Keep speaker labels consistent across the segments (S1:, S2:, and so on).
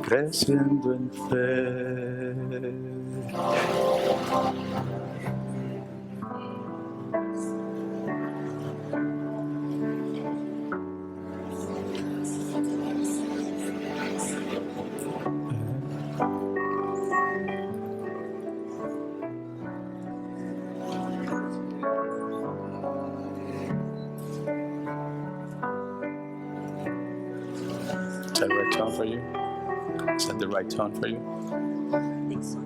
S1: creciendo en fe. Is that the right tone for you? Is that the right tone for you?
S2: I think so.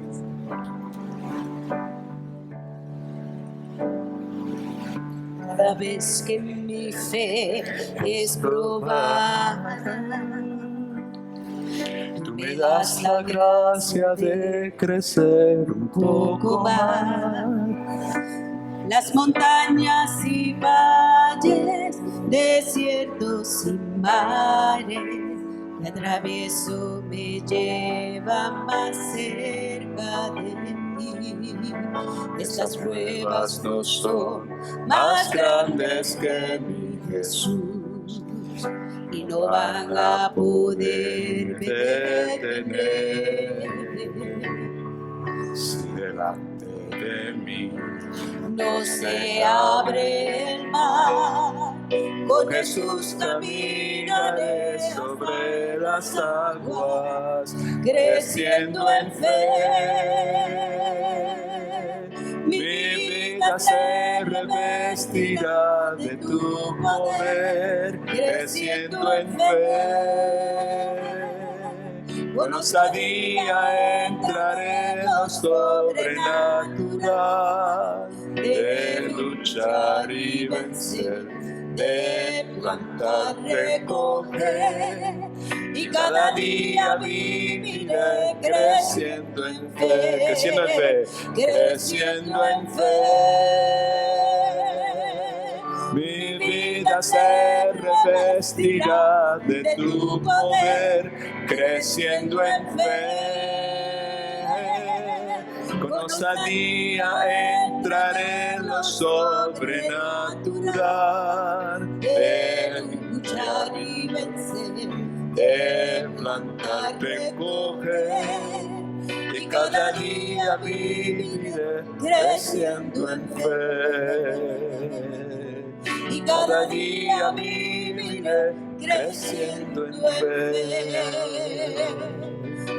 S2: Cada vez que mi fe es probada,
S1: Tú me das la gracia de crecer un poco más.
S2: las montañas y valles, desiertos y mares, que atravieso me llevan más cerca de ti. Estas pruebas no son más grandes que mi Jesús y no van a poder detener.
S1: Si delante de mí
S2: No se abre el mar, con Jesús caminaré
S1: sobre las aguas,
S2: creciendo en fe.
S1: mi vida se revestirá de tu poder, creciendo en fe. Con osadía entraré en lo sobrenatural, de luchar y vencer, de plantar, recoger, y cada día viviré creciendo en fe, creciendo en fe, creciendo en fe. Mi vida se revestirá de tu poder, creciendo en fe. Con osadía entraré en lo sobrenatural, de
S2: luchar y vencer,
S1: de plantar, recoger, y cada día viviré creciendo en fe.
S2: y cada día viviré creciendo en fe.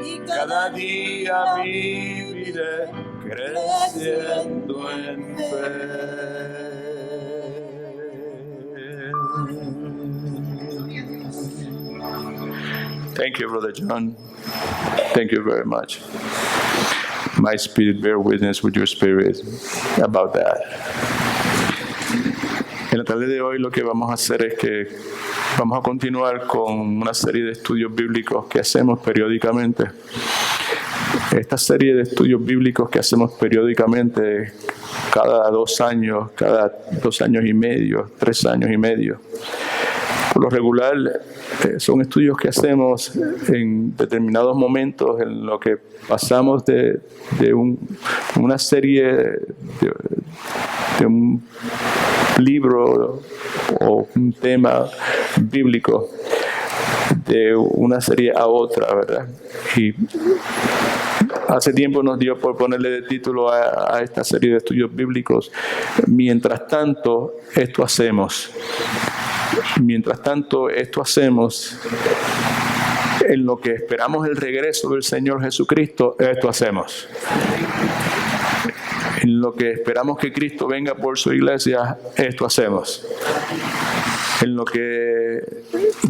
S2: Y
S1: Cada día viviré creciendo en fe. Thank you, Brother John. Thank you very much. My spirit bear witness with your spirit about that. En la tarde de hoy lo que vamos a hacer es que vamos a continuar con una serie de estudios bíblicos que hacemos periódicamente. Esta serie de estudios bíblicos que hacemos periódicamente cada 2 años, cada 2 años y medio, 3 años y medio. Por lo regular son estudios que hacemos en determinados momentos en lo que pasamos de una serie de un libro o un tema bíblico de una serie a otra, ¿verdad? Y hace tiempo nos dio por ponerle de título a esta serie de estudios bíblicos, Mientras tanto, esto hacemos. Mientras tanto, esto hacemos, en lo que esperamos el regreso del Señor Jesucristo, esto hacemos. En lo que esperamos que Cristo venga por su iglesia, esto hacemos. En lo que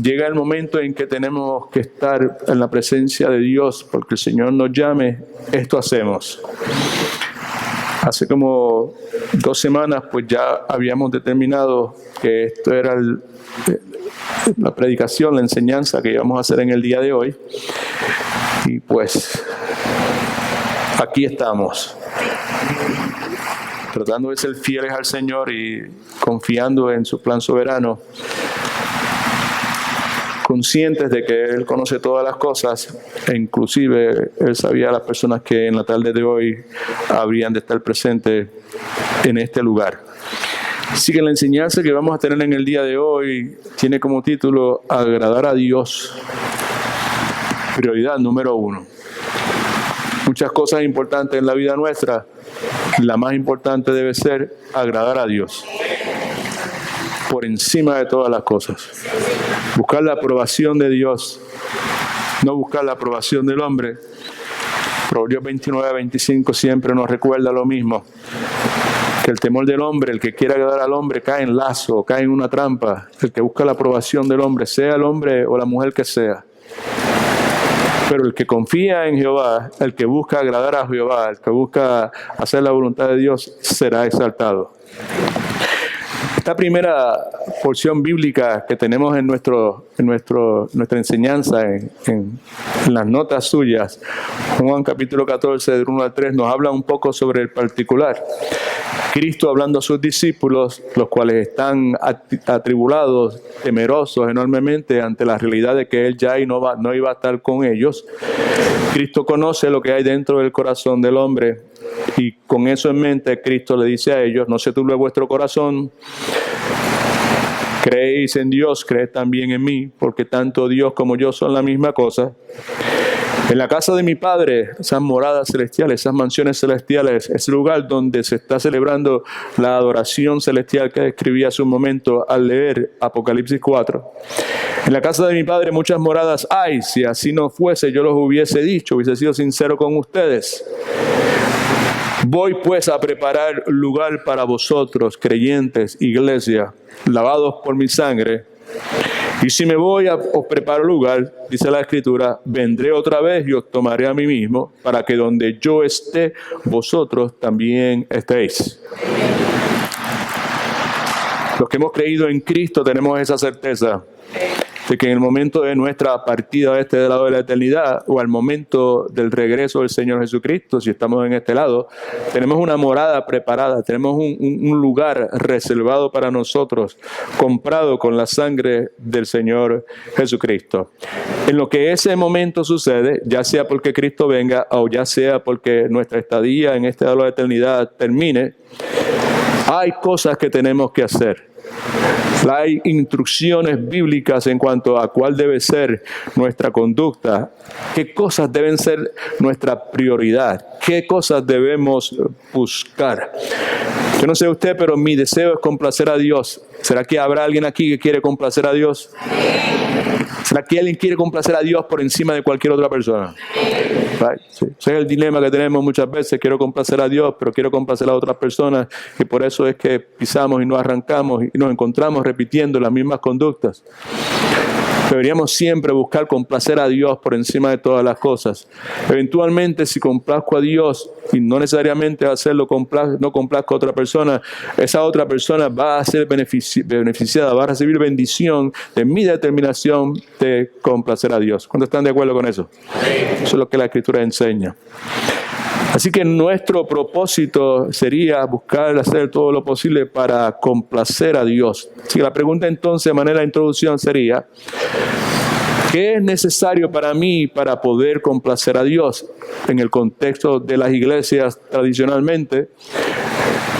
S1: llega el momento en que tenemos que estar en la presencia de Dios porque el Señor nos llame, esto hacemos. Hace como 2 semanas pues ya habíamos determinado que esto era la predicación, la enseñanza que íbamos a hacer en el día de hoy. Y pues aquí estamos, tratando de ser fieles al Señor y confiando en su plan soberano, conscientes de que Él conoce todas las cosas, e inclusive Él sabía a las personas que en la tarde de hoy habrían de estar presentes en este lugar. Así que la enseñanza que vamos a tener en el día de hoy tiene como título Agradar a Dios. prioridad número 1. Muchas cosas importantes en la vida nuestra, la más importante debe ser agradar a Dios por encima de todas las cosas. Buscar la aprobación de Dios, no buscar la aprobación del hombre. Proverbios 29-25 siempre nos recuerda lo mismo, que el temor del hombre, el que quiere agradar al hombre, cae en lazo, cae en una trampa. El que busca la aprobación del hombre, sea el hombre o la mujer que sea. Pero el que confía en Jehová, el que busca agradar a Jehová, el que busca hacer la voluntad de Dios, será exaltado. Esta primera porción bíblica que tenemos en nuestra enseñanza, en las notas suyas, Juan capítulo 14, del 1 al 3, nos habla un poco sobre el particular. Cristo hablando a sus discípulos, los cuales están atribulados, temerosos enormemente ante la realidad de que Él ya no iba a estar con ellos. Cristo conoce lo que hay dentro del corazón del hombre y con eso en mente Cristo le dice a ellos: no se turbe vuestro corazón, creéis en Dios, creed también en mí, porque tanto Dios como yo son la misma cosa. En la casa de mi Padre, esas moradas celestiales, esas mansiones celestiales, es el lugar donde se está celebrando la adoración celestial que describí hace un momento al leer Apocalipsis 4. En la casa de mi Padre muchas moradas hay, si así no fuese yo los hubiese dicho, hubiese sido sincero con ustedes. Voy pues a preparar lugar para vosotros, creyentes, iglesia, lavados por mi sangre. Y si me voy a os preparo lugar, dice la Escritura, vendré otra vez y os tomaré a mí mismo, para que donde yo esté, vosotros también estéis. Los que hemos creído en Cristo tenemos esa certeza de que en el momento de nuestra partida de este lado de la eternidad o al momento del regreso del Señor Jesucristo, si estamos en este lado, tenemos una morada preparada, tenemos un lugar reservado para nosotros, comprado con la sangre del Señor Jesucristo. En lo que ese momento sucede, ya sea porque Cristo venga o ya sea porque nuestra estadía en este lado de la eternidad termine, hay cosas que tenemos que hacer. Hay instrucciones bíblicas en cuanto a cuál debe ser nuestra conducta, qué cosas deben ser nuestra prioridad, qué cosas debemos buscar. Yo no sé usted, pero mi deseo es complacer a Dios. ¿Será que habrá alguien aquí que quiere complacer a Dios? ¿Será que alguien quiere complacer a Dios por encima de cualquier otra persona? Sí. Ese es el dilema que tenemos muchas veces. Quiero complacer a Dios, pero quiero complacer a otras personas, y por eso es que pisamos y nos arrancamos y nos encontramos repitiendo las mismas conductas. Deberíamos siempre buscar complacer a Dios por encima de todas las cosas. Eventualmente, si complazco a Dios y no necesariamente hacerlo no complazco a otra persona, esa otra persona va a ser beneficiada, va a recibir bendición de mi determinación de complacer a Dios. ¿Cuántos están de acuerdo con eso? Eso es lo que la Escritura enseña. Así que nuestro propósito sería buscar hacer todo lo posible para complacer a Dios. Así que la pregunta entonces, de manera de introducción, sería: ¿qué es necesario para mí para poder complacer a Dios? En el contexto de las iglesias tradicionalmente,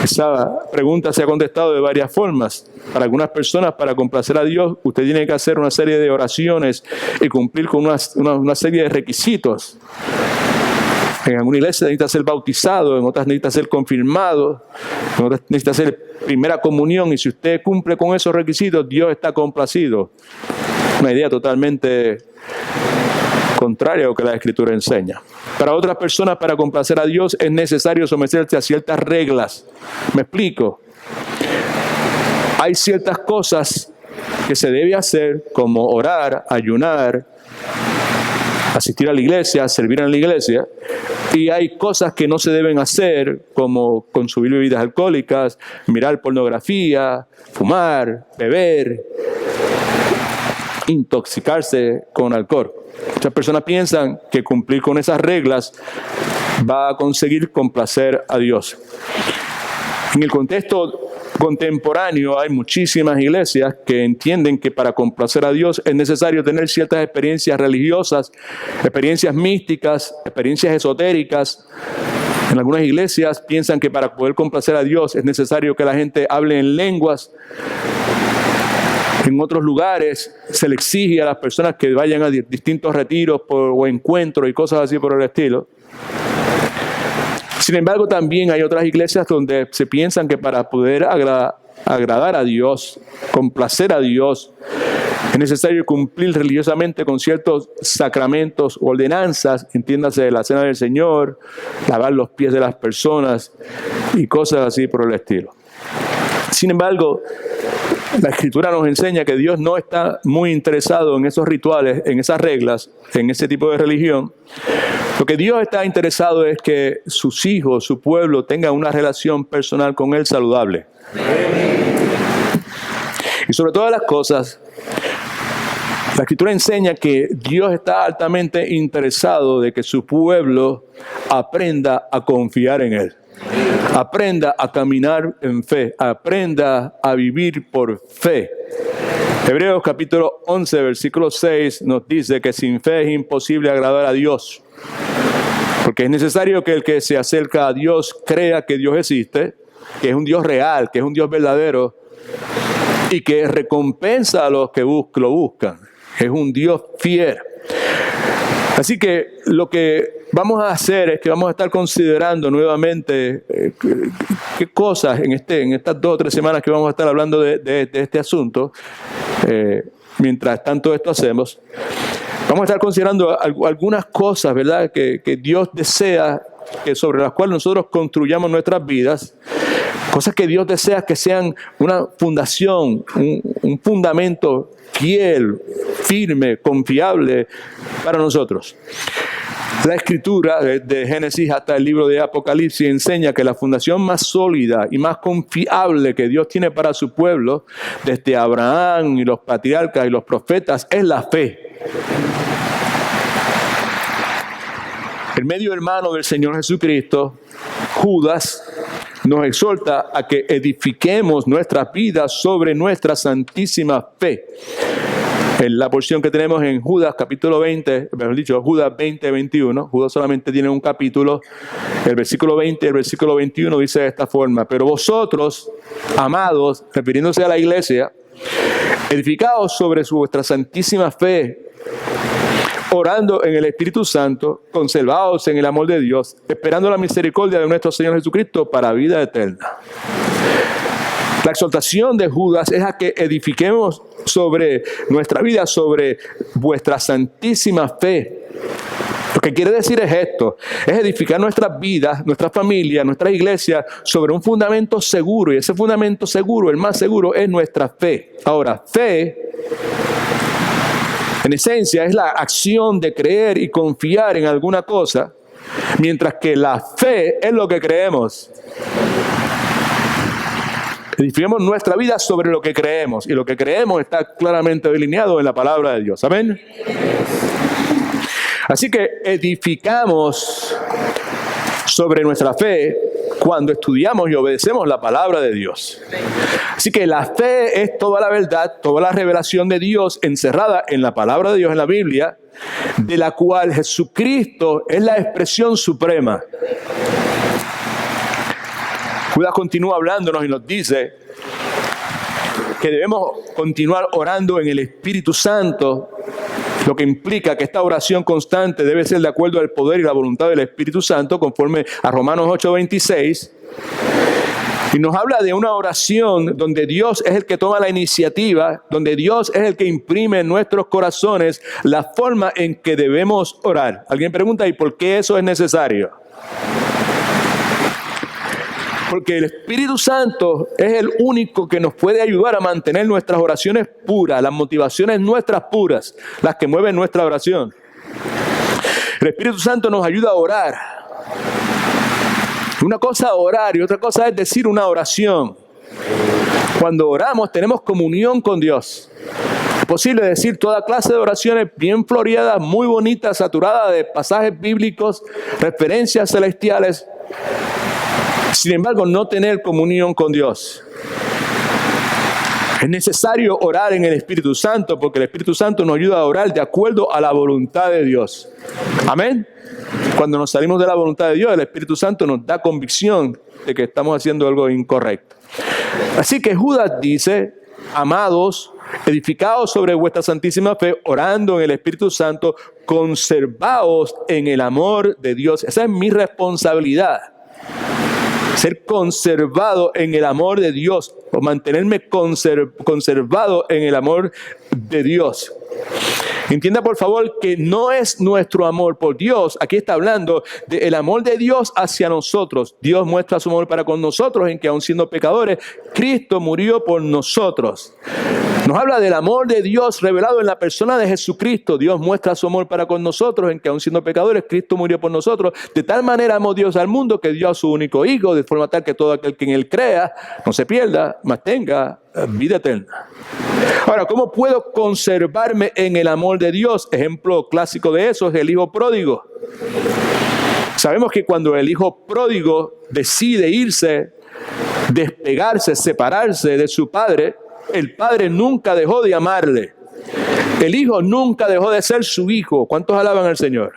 S1: esa pregunta se ha contestado de varias formas. Para algunas personas, para complacer a Dios, usted tiene que hacer una serie de oraciones y cumplir con una serie de requisitos. En alguna iglesia necesita ser bautizado, en otras necesita ser confirmado, en otras necesita hacer primera comunión, y si usted cumple con esos requisitos, Dios está complacido. Una idea totalmente contraria a lo que la Escritura enseña. Para otras personas, para complacer a Dios, es necesario someterse a ciertas reglas. ¿Me explico? Hay ciertas cosas que se debe hacer, como orar, ayunar, asistir a la iglesia, servir en la iglesia, y hay cosas que no se deben hacer, como consumir bebidas alcohólicas, mirar pornografía, fumar, beber, intoxicarse con alcohol. Muchas personas piensan que cumplir con esas reglas va a conseguir complacer a Dios. En el contexto contemporáneo hay muchísimas iglesias que entienden que para complacer a Dios es necesario tener ciertas experiencias religiosas, experiencias místicas, experiencias esotéricas. En algunas iglesias piensan que para poder complacer a Dios es necesario que la gente hable en lenguas. En otros lugares se le exige a las personas que vayan a distintos retiros o encuentros y cosas así por el estilo. Sin embargo, también hay otras iglesias donde se piensan que para poder agradar a Dios, complacer a Dios, es necesario cumplir religiosamente con ciertos sacramentos o ordenanzas, entiéndase la cena del Señor, lavar los pies de las personas y cosas así por el estilo. Sin embargo, la Escritura nos enseña que Dios no está muy interesado en esos rituales, en esas reglas, en ese tipo de religión. Lo que Dios está interesado es que sus hijos, su pueblo, tengan una relación personal con Él saludable. Y sobre todas las cosas, la Escritura enseña que Dios está altamente interesado de que su pueblo aprenda a confiar en Él. Aprenda a caminar en fe, aprenda a vivir por fe. Hebreos capítulo 11, versículo 6 nos dice que sin fe es imposible agradar a Dios. Porque es necesario que el que se acerca a Dios crea que Dios existe, que es un Dios real, que es un Dios verdadero y que recompensa a los que lo buscan. Es un Dios fiel. Así que lo que vamos a hacer es que vamos a estar considerando nuevamente qué cosas en estas 2 o 3 semanas que vamos a estar hablando de este asunto. Mientras tanto esto hacemos, vamos a estar considerando algunas cosas, ¿verdad?, que Dios desea, que sobre las cuales nosotros construyamos nuestras vidas. Cosas que Dios desea que sean una fundación, un fundamento fiel, firme, confiable para nosotros. La Escritura, desde Génesis hasta el libro de Apocalipsis, enseña que la fundación más sólida y más confiable que Dios tiene para su pueblo, desde Abraham y los patriarcas y los profetas, es la fe. El medio hermano del Señor Jesucristo, Judas, nos exhorta a que edifiquemos nuestras vidas sobre nuestra santísima fe. En la porción que tenemos en Judas capítulo 20, mejor dicho, Judas 20, 21, Judas solamente tiene un capítulo, el versículo 20 y el versículo 21 dice de esta forma: pero vosotros, amados, refiriéndose a la iglesia, edificaos sobre vuestra santísima fe, orando en el Espíritu Santo, conservados en el amor de Dios, esperando la misericordia de nuestro Señor Jesucristo para vida eterna. La exhortación de Judas es a que edifiquemos sobre nuestra vida, sobre vuestra santísima fe. Lo que quiere decir es esto: es edificar nuestras vidas, nuestra familia, nuestra iglesia sobre un fundamento seguro, y ese fundamento seguro, el más seguro, es nuestra fe. Ahora, fe, en esencia, es la acción de creer y confiar en alguna cosa, mientras que la fe es lo que creemos. Edifiquemos nuestra vida sobre lo que creemos, y lo que creemos está claramente delineado en la palabra de Dios. ¿Amén? Así que edificamos sobre nuestra fe cuando estudiamos y obedecemos la palabra de Dios. Así que la fe es toda la verdad, toda la revelación de Dios encerrada en la palabra de Dios, en la Biblia, de la cual Jesucristo es la expresión suprema. Judas continúa hablándonos y nos dice que debemos continuar orando en el Espíritu Santo, lo que implica que esta oración constante debe ser de acuerdo al poder y la voluntad del Espíritu Santo, conforme a Romanos 8:26. Y nos habla de una oración donde Dios es el que toma la iniciativa, donde Dios es el que imprime en nuestros corazones la forma en que debemos orar. Alguien pregunta: ¿y por qué eso es necesario? Porque el Espíritu Santo es el único que nos puede ayudar a mantener nuestras oraciones puras, las motivaciones nuestras puras, las que mueven nuestra oración. El Espíritu Santo nos ayuda a orar. Una cosa es orar y otra cosa es decir una oración. Cuando oramos tenemos comunión con Dios. Es posible decir toda clase de oraciones bien floreadas, muy bonitas, saturadas de pasajes bíblicos, referencias celestiales. Sin embargo, no tener comunión con Dios. Es necesario orar en el Espíritu Santo, porque el Espíritu Santo nos ayuda a orar de acuerdo a la voluntad de Dios. Amén. Cuando nos salimos de la voluntad de Dios, el Espíritu Santo nos da convicción de que estamos haciendo algo incorrecto. Así que Judas dice: amados, edificados sobre vuestra santísima fe, orando en el Espíritu Santo, conservaos en el amor de Dios. Esa es mi responsabilidad. Ser conservado en el amor de Dios, o mantenerme conservado en el amor de Dios. Entienda por favor que no es nuestro amor por Dios. Aquí está hablando del amor de Dios hacia nosotros. Dios muestra su amor para con nosotros en que aun siendo pecadores, Cristo murió por nosotros. Nos habla del amor de Dios revelado en la persona de Jesucristo. Dios muestra su amor para con nosotros en que aun siendo pecadores, Cristo murió por nosotros. De tal manera amó Dios al mundo que dio a su único Hijo, de forma tal que todo aquel que en Él crea no se pierda, mas tenga vida eterna. Ahora, ¿cómo puedo conservarme en el amor de Dios? Ejemplo clásico de eso es el hijo pródigo. Sabemos que cuando el hijo pródigo decide irse, despegarse, separarse de su padre, el padre nunca dejó de amarle. El hijo nunca dejó de ser su hijo. ¿Cuántos alaban al Señor?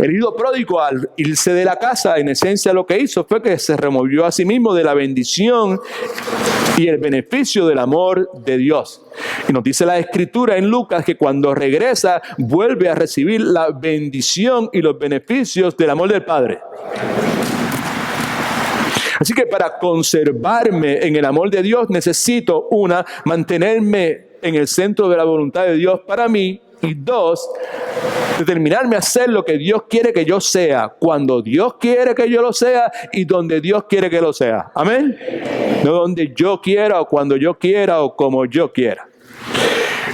S1: El hijo pródigo, al irse de la casa, en esencia lo que hizo fue que se removió a sí mismo de la bendición y el beneficio del amor de Dios. Y nos dice la Escritura en Lucas que cuando regresa, vuelve a recibir la bendición y los beneficios del amor del Padre. Así que para conservarme en el amor de Dios necesito, mantenerme en el centro de la voluntad de Dios para mí, y dos, determinarme a hacer lo que Dios quiere que yo sea, cuando Dios quiere que yo lo sea y donde Dios quiere que lo sea. Amén. No donde yo quiera o cuando yo quiera o como yo quiera.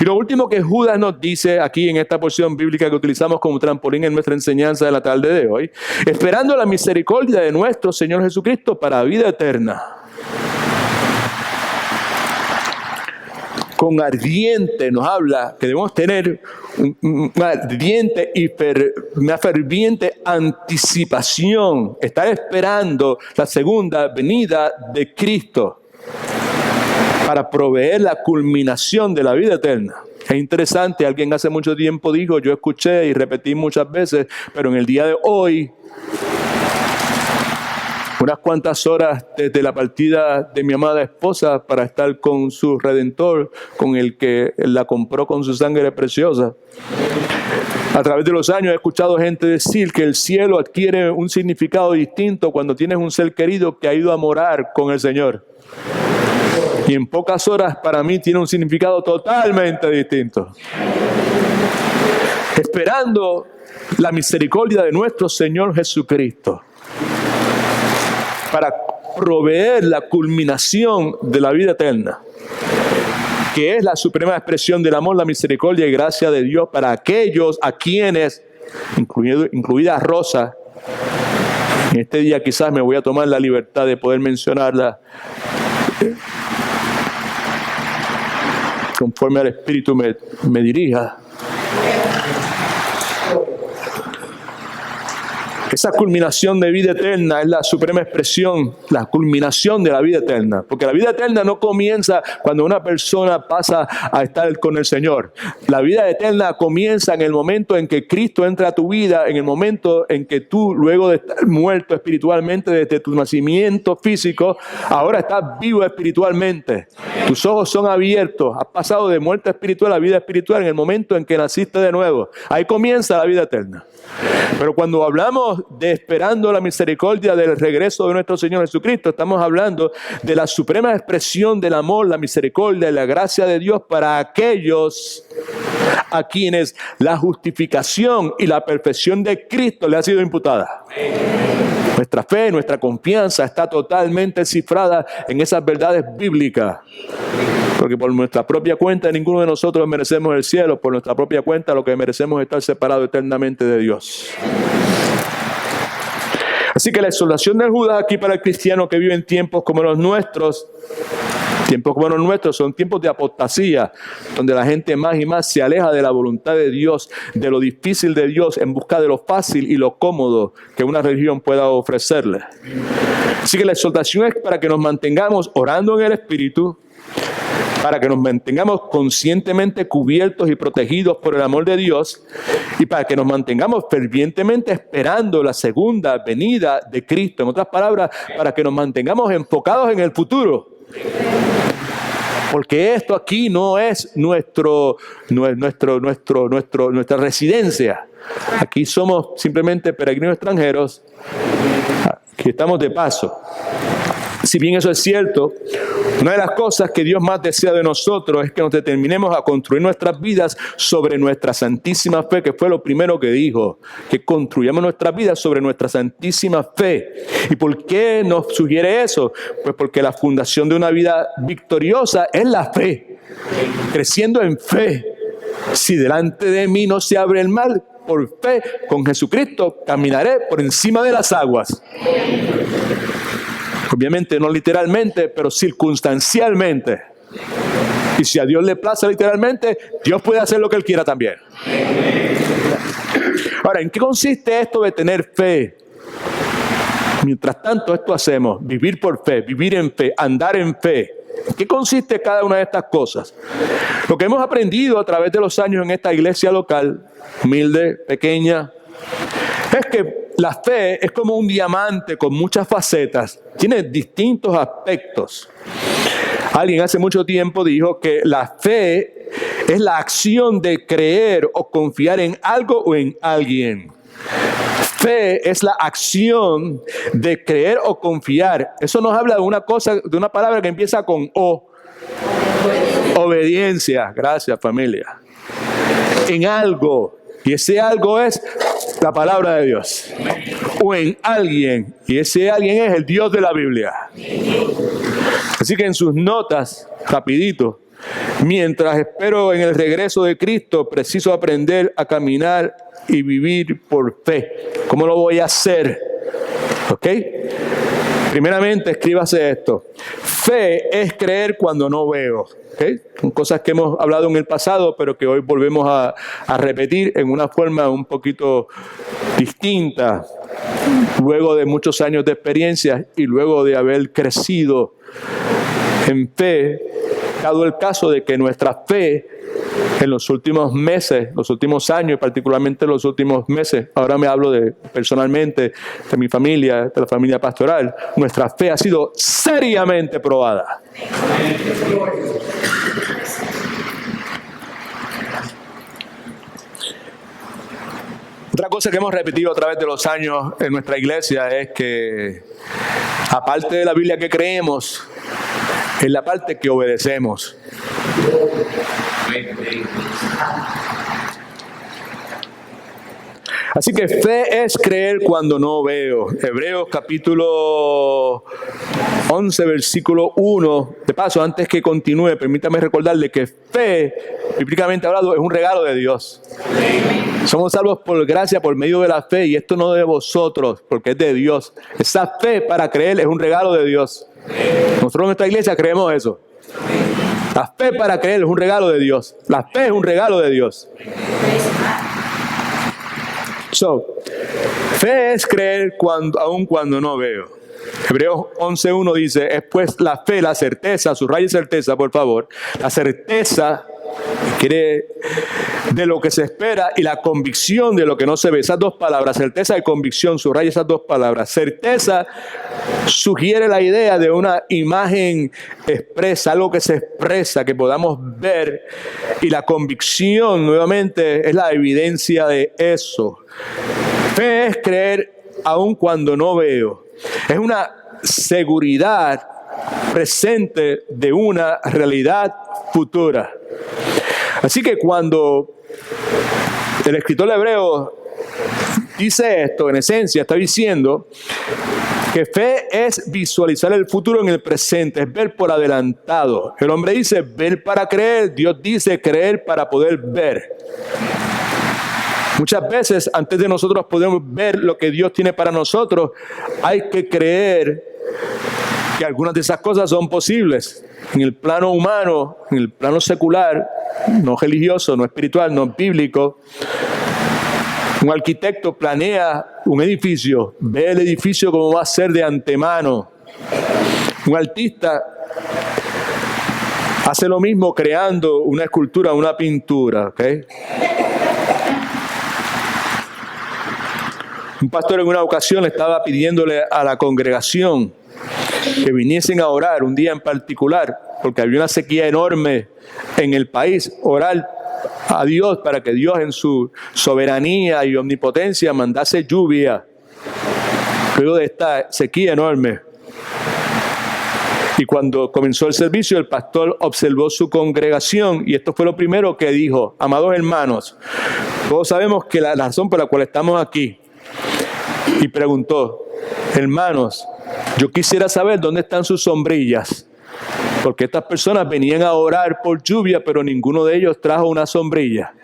S1: Y lo último que Judas nos dice aquí en esta porción bíblica que utilizamos como trampolín en nuestra enseñanza de la tarde de hoy, esperando la misericordia de nuestro Señor Jesucristo para vida eterna. Con ardiente nos habla que debemos tener una ardiente y una ferviente anticipación, estar esperando la segunda venida de Cristo para proveer la culminación de la vida eterna. Es interesante, alguien hace mucho tiempo dijo, yo escuché y repetí muchas veces, pero en el día de hoy, unas cuantas horas desde la partida de mi amada esposa para estar con su Redentor, con el que la compró con su sangre preciosa. A través de los años he escuchado gente decir que el cielo adquiere un significado distinto cuando tienes un ser querido que ha ido a morar con el Señor. Y en pocas horas para mí tiene un significado totalmente distinto. Esperando la misericordia de nuestro Señor Jesucristo para proveer la culminación de la vida eterna, que es la suprema expresión del amor, la misericordia y gracia de Dios para aquellos a quienes, incluida Rosa, en este día quizás me voy a tomar la libertad de poder mencionarla, conforme al Espíritu me dirija. Esa culminación de vida eterna es la suprema expresión, la culminación de la vida eterna. Porque la vida eterna no comienza cuando una persona pasa a estar con el Señor. La vida eterna comienza en el momento en que Cristo entra a tu vida, en el momento en que tú, luego de estar muerto espiritualmente desde tu nacimiento físico, ahora estás vivo espiritualmente. Tus ojos son abiertos. Has pasado de muerte espiritual a vida espiritual en el momento en que naciste de nuevo. Ahí comienza la vida eterna. Pero cuando hablamos de esperando la misericordia del regreso de nuestro Señor Jesucristo, estamos hablando de la suprema expresión del amor, la misericordia y la gracia de Dios para aquellos a quienes la justificación y la perfección de Cristo le ha sido imputada. Nuestra fe, nuestra confianza está totalmente cifrada en esas verdades bíblicas. Porque por nuestra propia cuenta ninguno de nosotros merecemos el cielo. Por nuestra propia cuenta lo que merecemos es estar separados eternamente de Dios. Así que la exhortación de Judas aquí para el cristiano que vive en tiempos como los nuestros, son tiempos de apostasía, donde la gente más y más se aleja de la voluntad de Dios, de lo difícil de Dios, en busca de lo fácil y lo cómodo que una religión pueda ofrecerle. Así que la exhortación es para que nos mantengamos orando en el Espíritu, para que nos mantengamos conscientemente cubiertos y protegidos por el amor de Dios y para que nos mantengamos fervientemente esperando la segunda venida de Cristo. En otras palabras, para que nos mantengamos enfocados en el futuro. Porque esto aquí no es nuestra residencia. Aquí somos simplemente peregrinos extranjeros. Aquí estamos de paso. Si bien eso es cierto, una de las cosas que Dios más desea de nosotros es que nos determinemos a construir nuestras vidas sobre nuestra santísima fe, que fue lo primero que dijo, que construyamos nuestras vidas sobre nuestra santísima fe. ¿Y por qué nos sugiere eso? Pues porque la fundación de una vida victoriosa es la fe, creciendo en fe. Si delante de mí no se abre el mar, por fe con Jesucristo caminaré por encima de las aguas. Obviamente no literalmente, pero circunstancialmente. Y si a Dios le place literalmente, Dios puede hacer lo que Él quiera también. Ahora, ¿en qué consiste esto de tener fe? Mientras tanto, esto hacemos, vivir por fe, vivir en fe, andar en fe. ¿En qué consiste cada una de estas cosas? Lo que hemos aprendido a través de los años en esta iglesia local, humilde, pequeña, es que la fe es como un diamante con muchas facetas. Tiene distintos aspectos. Alguien hace mucho tiempo dijo que la fe es la acción de creer o confiar en algo o en alguien. Fe es la acción de creer o confiar. Eso nos habla de una cosa, de una palabra que empieza con O. Obediencia. Gracias, familia. En algo. Y ese algo es la palabra de Dios. O en alguien. Y ese alguien es el Dios de la Biblia. Así que en sus notas, rapidito, mientras espero en el regreso de Cristo, preciso aprender a caminar y vivir por fe. ¿Cómo lo voy a hacer? ¿Ok? Primeramente, escríbase esto. Fe es creer cuando no veo. ¿Okay? Son cosas que hemos hablado en el pasado, pero que hoy volvemos a repetir en una forma un poquito distinta, luego de muchos años de experiencia y luego de haber crecido en fe, dado el caso de que nuestra fe en los últimos meses, los últimos años, particularmente los últimos meses, ahora me hablo personalmente de mi familia, de la familia pastoral, nuestra fe ha sido seriamente probada. Otra cosa que hemos repetido a través de los años en nuestra iglesia es que, aparte de la Biblia que creemos, es la parte que obedecemos. Así que fe es creer cuando no veo. Hebreos capítulo 11, versículo 1. De paso, antes que continúe, permítame recordarle que fe, bíblicamente hablado, es un regalo de Dios. Somos salvos por gracia, por medio de la fe, y esto no de vosotros, porque es de Dios. Esa fe para creer es un regalo de Dios. Nosotros en nuestra iglesia creemos eso. La fe para creer es un regalo de Dios. La fe es un regalo de Dios. Fe es creer aun cuando no veo. Hebreos 11:1 dice, es pues la fe, la certeza, subraye certeza por favor, la certeza quiere de lo que se espera y la convicción de lo que no se ve. Esas dos palabras, certeza y convicción, subraye esas dos palabras. Certeza sugiere la idea de una imagen expresa, algo que se expresa, que podamos ver, y la convicción nuevamente es la evidencia de eso. Fe es creer aun cuando no veo. Es una seguridad presente de una realidad futura. Así que cuando el escritor hebreo dice esto, en esencia está diciendo que fe es visualizar el futuro en el presente, es ver por adelantado. El hombre dice ver para creer, Dios dice creer para poder ver. Muchas veces, antes de nosotros podemos ver lo que Dios tiene para nosotros, hay que creer que algunas de esas cosas son posibles. En el plano humano, en el plano secular, no religioso, no espiritual, no bíblico, un arquitecto planea un edificio, ve el edificio como va a ser de antemano. Un artista hace lo mismo creando una escultura, una pintura, ¿ok? Un pastor en una ocasión estaba pidiéndole a la congregación que viniesen a orar un día en particular, porque había una sequía enorme en el país, orar a Dios para que Dios en su soberanía y omnipotencia mandase lluvia luego de esta sequía enorme. Y cuando comenzó el servicio, el pastor observó su congregación y esto fue lo primero que dijo: amados hermanos, todos sabemos que la razón por la cual estamos aquí. Y preguntó: hermanos, yo quisiera saber dónde están sus sombrillas, porque estas personas venían a orar por lluvia, pero ninguno de ellos trajo una sombrilla.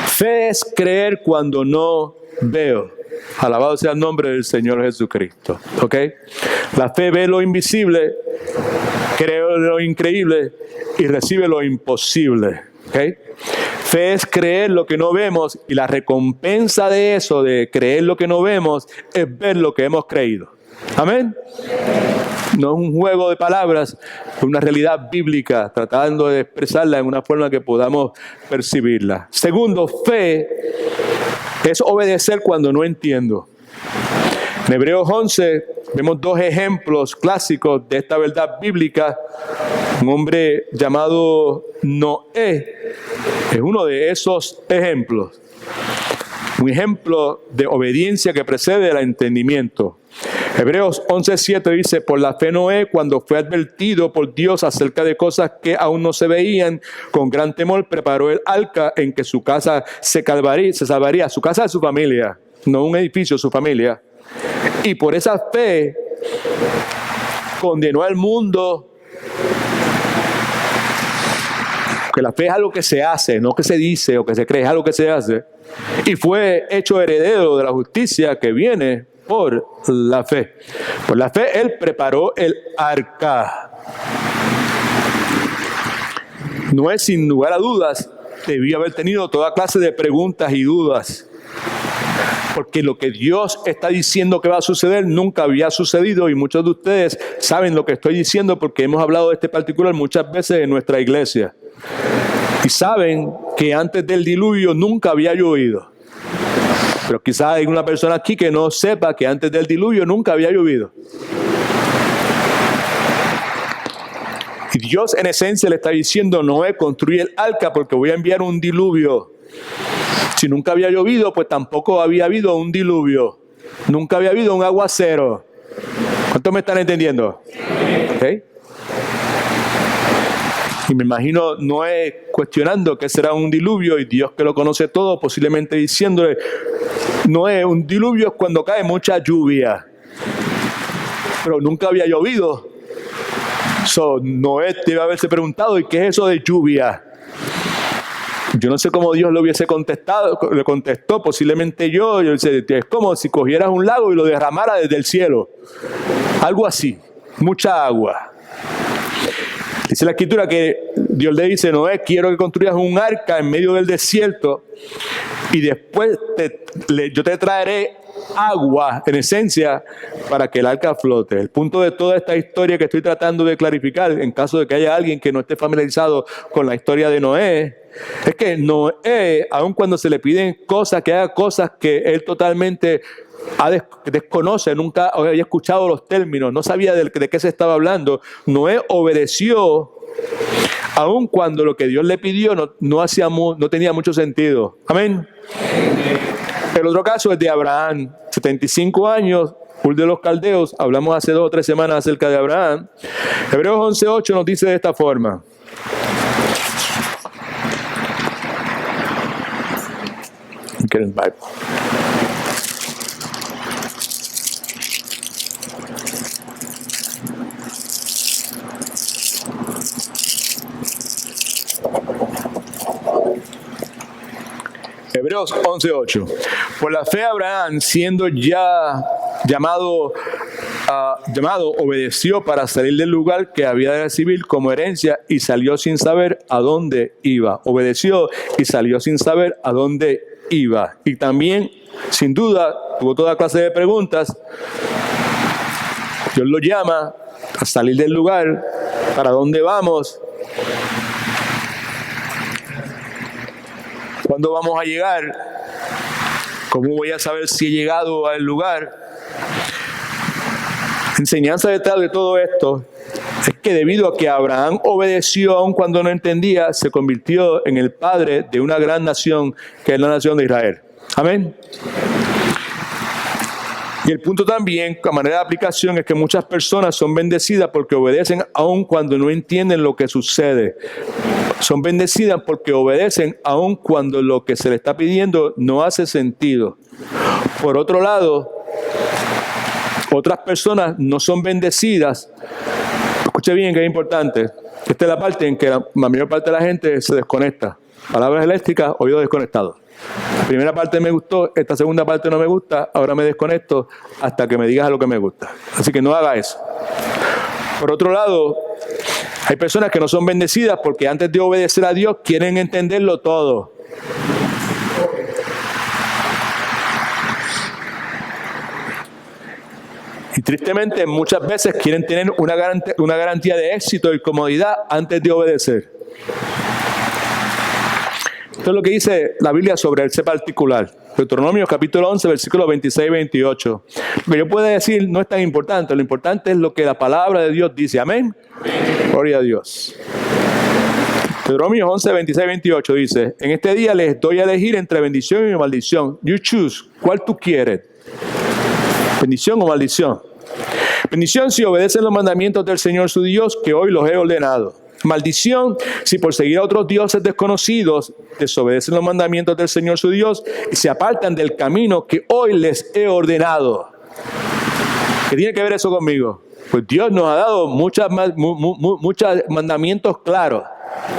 S1: Fe es creer cuando no veo. Alabado sea el nombre del Señor Jesucristo. ¿Ok? La fe ve lo invisible, cree lo increíble y recibe lo imposible. ¿Ok? Fe es creer lo que no vemos y la recompensa de eso, de creer lo que no vemos, es ver lo que hemos creído. Amén. No es un juego de palabras, es una realidad bíblica, tratando de expresarla en una forma que podamos percibirla. Segundo, fe es obedecer cuando no entiendo. En Hebreos 11 vemos dos ejemplos clásicos de esta verdad bíblica. Un hombre llamado Noé es uno de esos ejemplos. Un ejemplo de obediencia que precede al entendimiento. Hebreos 11:7 dice: por la fe Noé, cuando fue advertido por Dios acerca de cosas que aún no se veían, con gran temor preparó el arca en que su casa se salvaría, su casa de su familia, no un edificio, su familia. Y por esa fe condenó al mundo. Que la fe es algo que se hace, no que se dice o que se cree, es algo que se hace. Y fue hecho heredero de la justicia que viene por la fe. Por la fe él preparó el arca. Noé, sin lugar a dudas, debió haber tenido toda clase de preguntas y dudas. Porque lo que Dios está diciendo que va a suceder nunca había sucedido, y muchos de ustedes saben lo que estoy diciendo porque hemos hablado de este particular muchas veces en nuestra iglesia. Y saben que antes del diluvio nunca había llovido. Pero quizás hay una persona aquí que no sepa que antes del diluvio nunca había llovido. Y Dios en esencia le está diciendo: Noé, construye el arca porque voy a enviar un diluvio. Si nunca había llovido, pues tampoco había habido un diluvio. Nunca había habido un aguacero. ¿Cuántos me están entendiendo? ¿Okay? Y me imagino Noé cuestionando qué será un diluvio, y Dios, que lo conoce todo, posiblemente diciéndole: Noé, un diluvio es cuando cae mucha lluvia. Pero nunca había llovido. Noé debe haberse preguntado: ¿y qué es eso de lluvia? Yo no sé cómo Dios le hubiese contestado, le contestó, posiblemente yo es como si cogieras un lago y lo derramara desde el cielo. Algo así, mucha agua. Dice la Escritura que Dios le dice: Noé, quiero que construyas un arca en medio del desierto y después yo te traeré agua, en esencia, para que el arca flote. El punto de toda esta historia que estoy tratando de clarificar, en caso de que haya alguien que no esté familiarizado con la historia de Noé, es que Noé, aun cuando se le piden cosas, que haga cosas que él totalmente desconoce, nunca había escuchado los términos, no sabía de qué se estaba hablando, Noé obedeció aun cuando lo que Dios le pidió no tenía mucho sentido. Amén. El otro caso es de Abraham, 75 años, Ur de los Caldeos. Hablamos hace 2 o 3 semanas acerca de Abraham. Hebreos 11:8 nos dice de esta forma: Get in Bible. Hebreos 11:8. Por la fe Abraham, siendo ya llamado, obedeció para salir del lugar que había de recibir como herencia y salió sin saber a dónde iba. Obedeció y salió sin saber a dónde iba. Y también, sin duda, tuvo toda clase de preguntas. Dios lo llama a salir del lugar. ¿Para dónde vamos? ¿Cuándo vamos a llegar? ¿Cómo voy a saber si he llegado al lugar? enseñanza detrás de todo esto es que debido a que Abraham obedeció aun cuando no entendía, se convirtió en el padre de una gran nación que es la nación de Israel. Amén. Y el punto también, a manera de aplicación, es que muchas personas son bendecidas porque obedecen aun cuando no entienden lo que sucede. Son bendecidas porque obedecen aun cuando lo que se le está pidiendo no hace sentido. Por otro lado, otras personas no son bendecidas. Escuche bien que es importante. Esta es la parte en que la mayor parte de la gente se desconecta. Palabras eléctricas, oído desconectado. La primera parte me gustó, esta segunda parte no me gusta, ahora me desconecto hasta que me digas lo que me gusta. Así que no haga eso. Por otro lado, hay personas que no son bendecidas porque antes de obedecer a Dios quieren entenderlo todo. Y tristemente muchas veces quieren tener una garantía de éxito y comodidad antes de obedecer. Esto es lo que dice la Biblia sobre ese particular. Deuteronomio capítulo 11, versículos 26 y 28. Lo que yo puedo decir no es tan importante. Lo importante es lo que la palabra de Dios dice. Amén. Gloria a Dios. Deuteronomio 11, 26 y 28 dice: en este día les doy a elegir entre bendición y maldición. You choose. ¿Cuál tú quieres? ¿Bendición o maldición? Bendición si obedecen los mandamientos del Señor su Dios, que hoy los he ordenado. Maldición si por seguir a otros dioses desconocidos desobedecen los mandamientos del Señor su Dios y se apartan del camino que hoy les he ordenado. ¿Qué tiene que ver eso conmigo? Pues Dios nos ha dado muchos mandamientos claros,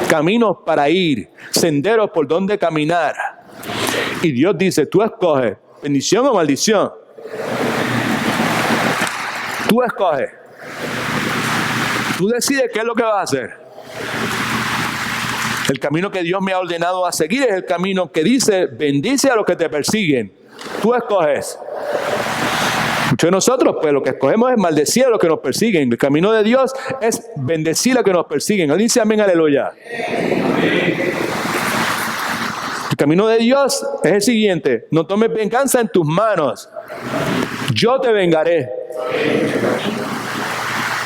S1: caminos para ir, senderos por donde caminar. Y Dios dice, tú escoges bendición o maldición. Tú escoges. Tú decides qué es lo que vas a hacer. El camino que Dios me ha ordenado a seguir es el camino que dice, bendice a los que te persiguen. Tú escoges. Muchos de nosotros, pues lo que escogemos es maldecir a los que nos persiguen. El camino de Dios es bendecir a los que nos persiguen. Él dice amén, aleluya. El camino de Dios es el siguiente: no tomes venganza en tus manos. Yo te vengaré.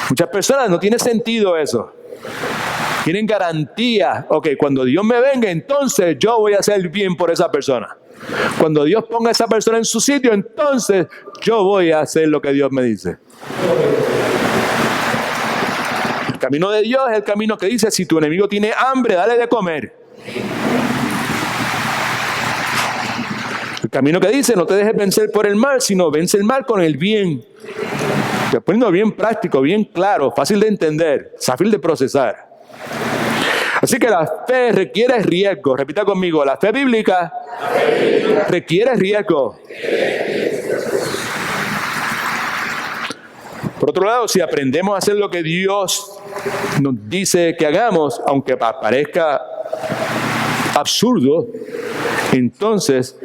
S1: Muchas personas no tiene sentido eso. Tienen garantía. Ok, cuando Dios me venga, entonces yo voy a hacer bien por esa persona. Cuando Dios ponga a esa persona en su sitio, entonces yo voy a hacer lo que Dios me dice. El camino de Dios es el camino que dice, si tu enemigo tiene hambre, dale de comer. El camino que dice, no te dejes vencer por el mal, sino vence el mal con el bien. Te poniendo bien práctico, bien claro, fácil de entender, fácil de procesar. Así que la fe requiere riesgo. Repita conmigo, la fe bíblica requiere riesgo. Por otro lado, si aprendemos a hacer lo que Dios nos dice que hagamos, aunque parezca absurdo, entonces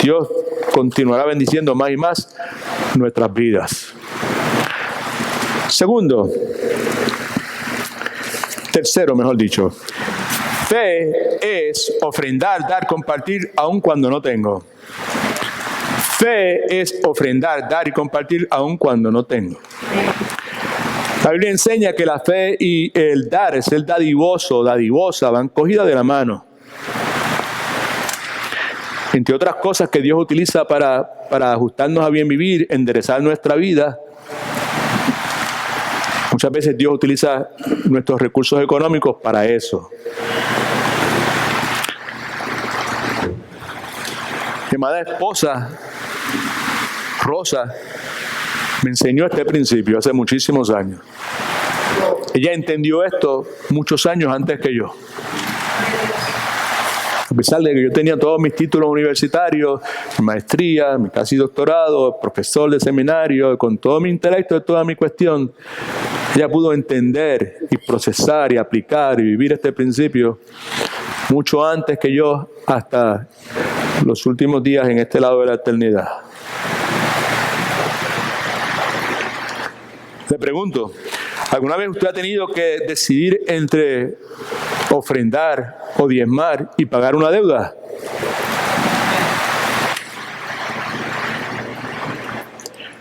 S1: Dios continuará bendiciendo más y más nuestras vidas. Tercero, mejor dicho, fe es ofrendar, dar, compartir, aun cuando no tengo. Fe es ofrendar, dar y compartir, aun cuando no tengo. La Biblia enseña que la fe y el dar, es el dadivoso, dadivosa, van cogidas de la mano. Entre otras cosas que Dios utiliza para ajustarnos a bien vivir, enderezar nuestra vida. Muchas veces Dios utiliza nuestros recursos económicos para eso. Mi amada esposa, Rosa, me enseñó este principio hace muchísimos años. Ella entendió esto muchos años antes que yo. A pesar de que yo tenía todos mis títulos universitarios, mi maestría, mi casi doctorado, profesor de seminario, con todo mi intelecto y toda mi cuestión, ella pudo entender y procesar y aplicar y vivir este principio mucho antes que yo, hasta los últimos días en este lado de la eternidad. Le pregunto, ¿alguna vez usted ha tenido que decidir entre ofrendar o diezmar y pagar una deuda?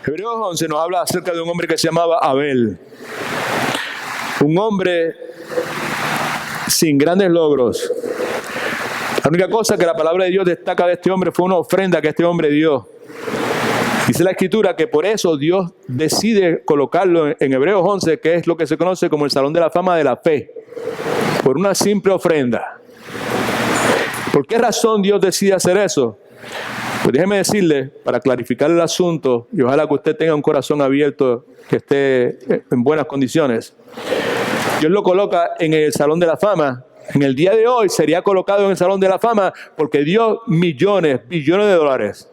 S1: Hebreos 11 nos habla acerca de un hombre que se llamaba Abel. Un hombre sin grandes logros. La única cosa que la palabra de Dios destaca de este hombre fue una ofrenda que este hombre dio. Dice la Escritura que por eso Dios decide colocarlo en Hebreos 11, que es lo que se conoce como el Salón de la Fama de la Fe, por una simple ofrenda. ¿Por qué razón Dios decide hacer eso? Pues déjeme decirle, para clarificar el asunto, y ojalá que usted tenga un corazón abierto, que esté en buenas condiciones. Dios lo coloca en el Salón de la Fama. En el día de hoy sería colocado en el Salón de la Fama porque dio millones, billones de dólares.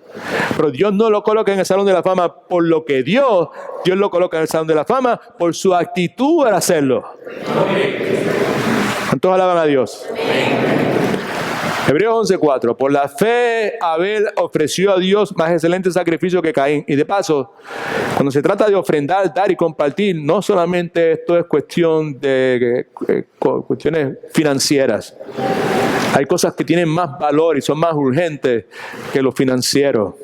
S1: Pero Dios no lo coloca en el Salón de la Fama por lo que dio. Dios lo coloca en el Salón de la Fama por su actitud al hacerlo. ¿Cuántos alaban a Dios? Hebreos 11:4. Por la fe Abel ofreció a Dios más excelente sacrificio que Caín. Y de paso, cuando se trata de ofrendar, dar y compartir, no solamente esto es cuestión de cuestiones financieras. Hay cosas que tienen más valor y son más urgentes que lo financiero.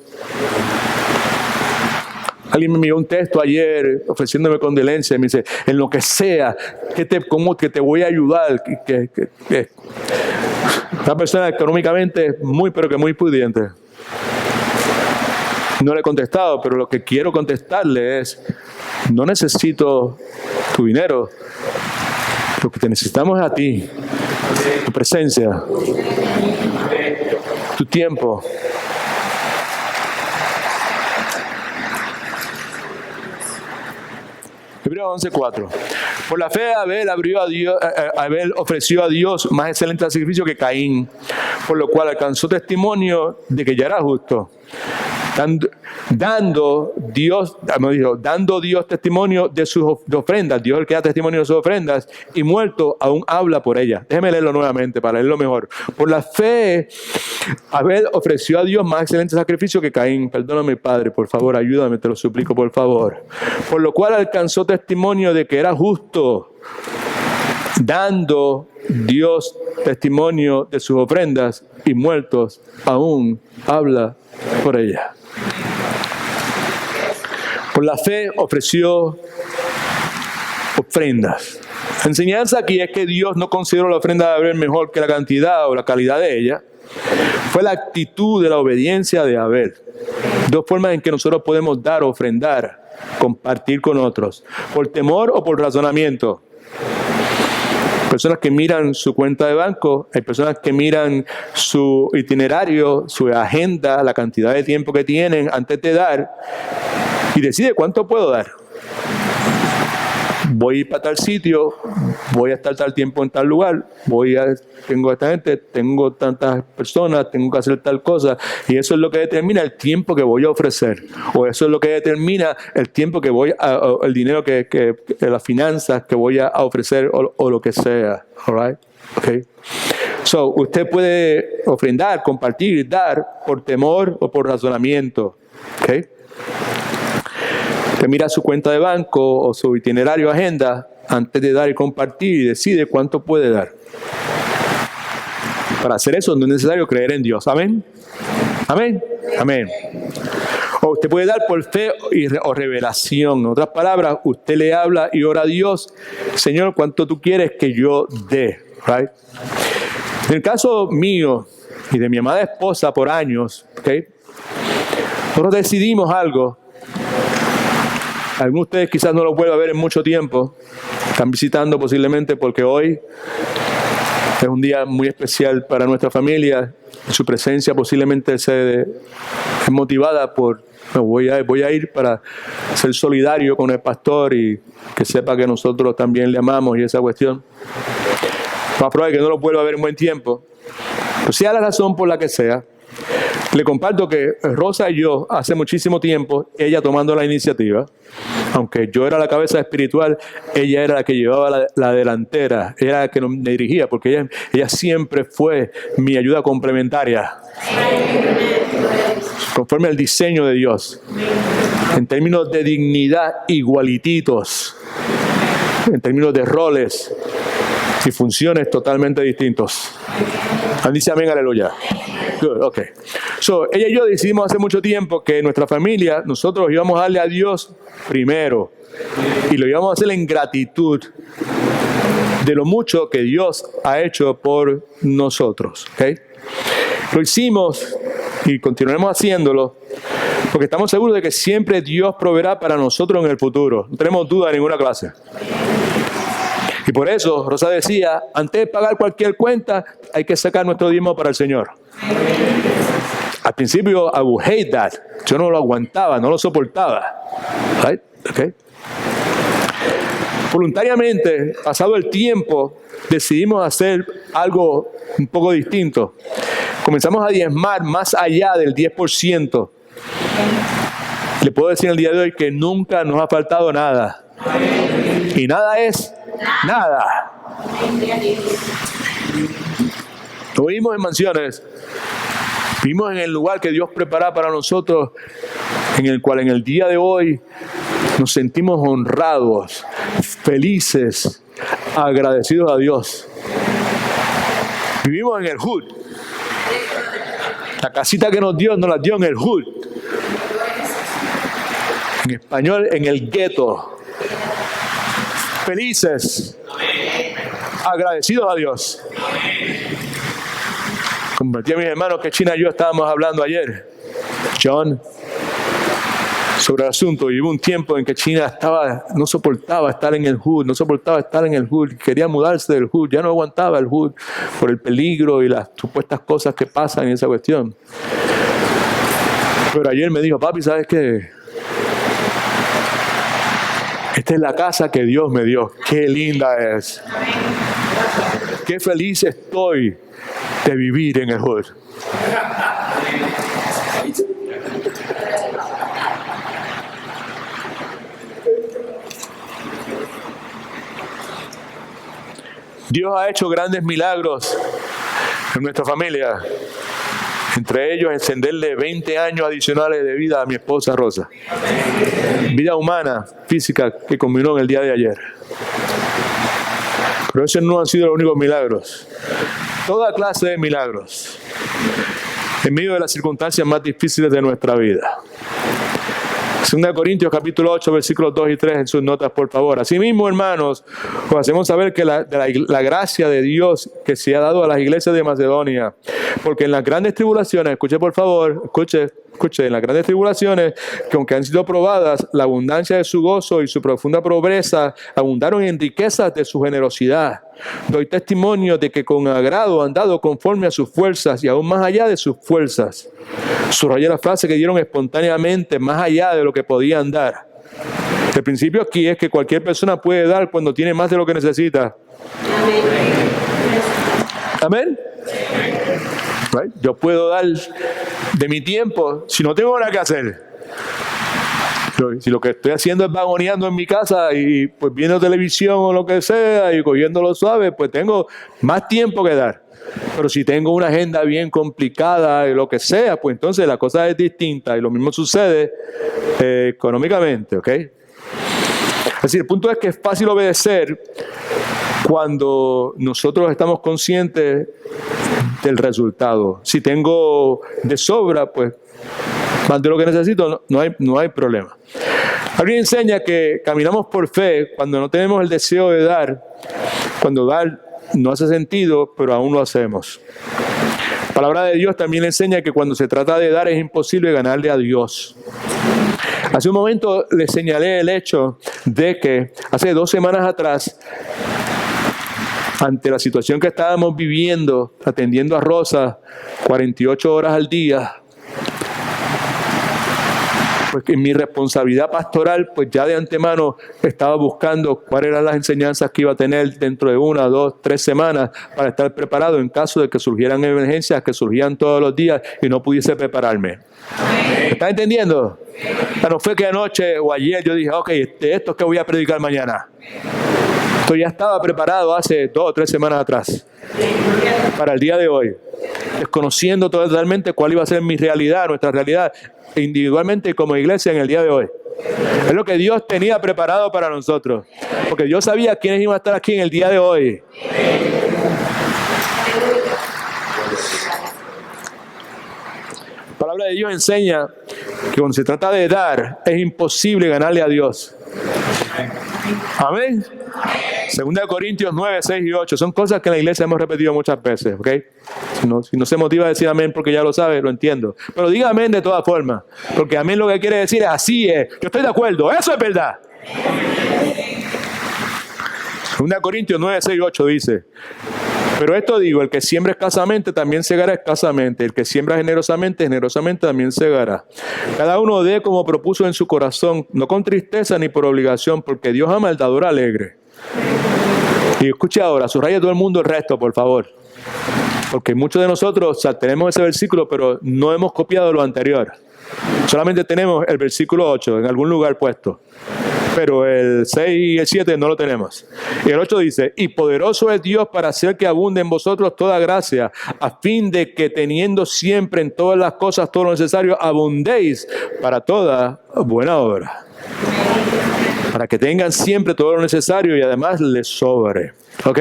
S1: Alguien me envió un texto ayer ofreciéndome condolencia y me dice, en lo que sea, que te voy a ayudar. Una persona económicamente es pero que muy pudiente. No le he contestado, pero lo que quiero contestarle es, no necesito tu dinero. Lo que te necesitamos es a ti, tu presencia, tu tiempo. Hebreos 11:4. Por la fe Abel ofreció a Dios más excelente sacrificio que Caín, por lo cual alcanzó testimonio de que ya era justo. Dando Dios testimonio de sus ofrendas. Dios el que da testimonio de sus ofrendas y muerto aún habla por ellas. Déjeme leerlo nuevamente para leerlo mejor. Por la fe Abel ofreció a Dios más excelente sacrificio que Caín. Perdóname, Padre, por favor, ayúdame, te lo suplico, por favor. Por lo cual alcanzó testimonio de que era justo, dando Dios testimonio de sus ofrendas y muertos aún habla por ellas. Por la fe ofreció ofrendas. La enseñanza aquí es que Dios no consideró la ofrenda de Abel mejor que la cantidad o la calidad de ella. Fue la actitud de la obediencia de Abel. Dos formas en que nosotros podemos dar, ofrendar, compartir con otros. Por temor o por razonamiento. Personas que miran su cuenta de banco, hay personas que miran su itinerario, su agenda, la cantidad de tiempo que tienen antes de dar y decide cuánto puedo dar. Voy a ir para tal sitio, voy a estar tal tiempo en tal lugar, tengo esta gente, tengo tantas personas, tengo que hacer tal cosa, y eso es lo que determina el tiempo que voy a ofrecer, o eso es lo que determina el tiempo que el dinero las finanzas que voy a ofrecer, o lo que sea. All right? Okay. So, usted puede ofrendar, compartir, dar por temor o por razonamiento. Okay. Usted mira su cuenta de banco o su itinerario, agenda, antes de dar y compartir y decide cuánto puede dar. Para hacer eso no es necesario creer en Dios. Amén. Amén. Amén. O usted puede dar por fe o revelación. En otras palabras, usted le habla y ora a Dios, Señor, ¿cuánto tú quieres que yo dé? Right? En el caso mío y de mi amada esposa por años, ¿okay? Nosotros decidimos algo. Algunos de ustedes quizás no lo vuelvan a ver en mucho tiempo. Están visitando posiblemente porque hoy es un día muy especial para nuestra familia. Su presencia posiblemente es motivada por, voy a ir para ser solidario con el pastor y que sepa que nosotros también le amamos y esa cuestión. Más probable que no lo vuelva a ver en buen tiempo. Pero sea la razón por la que sea, le comparto que Rosa y yo, hace muchísimo tiempo, ella tomando la iniciativa, aunque yo era la cabeza espiritual, ella era la que llevaba la delantera, ella era la que me dirigía, porque ella siempre fue mi ayuda complementaria, conforme al diseño de Dios, en términos de dignidad igualititos, en términos de roles y funciones totalmente distintos. Dice amén, aleluya. Good, okay. So, ella y yo decidimos hace mucho tiempo que en nuestra familia nosotros íbamos a darle a Dios primero. Y lo íbamos a hacer en gratitud de lo mucho que Dios ha hecho por nosotros. ¿Okay? Lo hicimos y continuaremos haciéndolo porque estamos seguros de que siempre Dios proveerá para nosotros en el futuro. No tenemos duda de ninguna clase. Y por eso Rosa decía, antes de pagar cualquier cuenta, hay que sacar nuestro diezmo para el Señor. Al principio, I would hate that. Yo no lo aguantaba, no lo soportaba. Right? Okay. Voluntariamente, pasado el tiempo, decidimos hacer algo un poco distinto. Comenzamos a diezmar más allá del 10%. Le puedo decir el día de hoy que nunca nos ha faltado nada. Y nada es nada. Lo vimos en mansiones. Vimos en el lugar que Dios prepara para nosotros, en el cual en el día de hoy nos sentimos honrados, felices, agradecidos a Dios. Vivimos en el hood. La casita que nos dio, nos la dio en el hood. En español, en el gueto. Felices, agradecidos a Dios. Compartí a mis hermanos que China y yo estábamos hablando ayer, John, sobre el asunto. Y hubo un tiempo en que China no soportaba estar en el hood, quería mudarse del hood, ya no aguantaba el hood por el peligro y las supuestas cosas que pasan en esa cuestión. Pero ayer me dijo, papi, ¿sabes qué? Esta es la casa que Dios me dio. Qué linda es. Qué feliz estoy de vivir en el hood. Dios ha hecho grandes milagros en nuestra familia. Entre ellos, encenderle 20 años adicionales de vida a mi esposa Rosa. Vida humana, física, que culminó en el día de ayer. Pero esos no han sido los únicos milagros. Toda clase de milagros. En medio de las circunstancias más difíciles de nuestra vida. 2 Corintios capítulo 8, versículos 2 y 3 en sus notas, por favor. Asimismo, hermanos, os hacemos saber que la gracia de Dios que se ha dado a las iglesias de Macedonia. Porque en las grandes tribulaciones, escuche por favor, escuche, en las grandes tribulaciones, que aunque han sido probadas, la abundancia de su gozo y su profunda pobreza abundaron en riquezas de su generosidad. Doy testimonio de que con agrado han dado conforme a sus fuerzas y aún más allá de sus fuerzas. Subrayé la frase que dieron espontáneamente, más allá de lo que podían dar. El principio aquí es que cualquier persona puede dar cuando tiene más de lo que necesita. Amén. Right? Yo puedo dar de mi tiempo si no tengo nada que hacer. Si lo que estoy haciendo es vagoneando en mi casa y pues viendo televisión o lo que sea y cogiéndolo suave, pues tengo más tiempo que dar. Pero si tengo una agenda bien complicada y lo que sea, pues entonces la cosa es distinta y lo mismo sucede económicamente, ¿ok? Es decir, el punto es que es fácil obedecer cuando nosotros estamos conscientes del resultado. Si tengo de sobra, pues más de lo que necesito, no hay problema. Alguien enseña que caminamos por fe cuando no tenemos el deseo de dar, cuando dar no hace sentido, pero aún lo hacemos. La palabra de Dios también enseña que cuando se trata de dar es imposible ganarle a Dios. Hace un momento les señalé el hecho de que hace 2 semanas atrás, ante la situación que estábamos viviendo, atendiendo a Rosa 48 horas al día, pues en mi responsabilidad pastoral, pues ya de antemano estaba buscando cuáles eran las enseñanzas que iba a tener dentro de 1, 2, 3 semanas para estar preparado en caso de que surgieran emergencias que surgían todos los días y no pudiese prepararme. ¿Me estás entendiendo? No fue que anoche o ayer yo dije, ok, esto es que voy a predicar mañana. Esto ya estaba preparado hace 2 o 3 semanas atrás para el día de hoy, desconociendo totalmente cuál iba a ser mi realidad, nuestra realidad, individualmente y como iglesia en el día de hoy. Es lo que Dios tenía preparado para nosotros, porque Dios sabía quiénes iban a estar aquí en el día de hoy. palabra de Dios enseña que cuando se trata de dar, es imposible ganarle a Dios. Amén. 2 Corintios 9, 6 y 8. Son cosas que en la iglesia hemos repetido muchas veces, ¿ok? Si no se motiva a decir amén porque ya lo sabe, lo entiendo. Pero diga amén de todas formas. Porque amén lo que quiere decir es así es. Yo estoy de acuerdo. Eso es verdad. 2 Corintios 9, 6 y 8 dice: pero esto digo, el que siembra escasamente también segará escasamente. El que siembra generosamente, generosamente también segará. Cada uno dé como propuso en su corazón, no con tristeza ni por obligación, porque Dios ama al dador alegre. Y escuche ahora, subraya todo el mundo el resto, por favor. Porque muchos de nosotros tenemos ese versículo, pero no hemos copiado lo anterior. Solamente tenemos el versículo 8 en algún lugar puesto. Pero el 6 y el 7 no lo tenemos. Y el 8 dice: y poderoso es Dios para hacer que abunde en vosotros toda gracia, a fin de que teniendo siempre en todas las cosas todo lo necesario, abundéis para toda buena obra. Para que tengan siempre todo lo necesario y además les sobre. ¿Ok?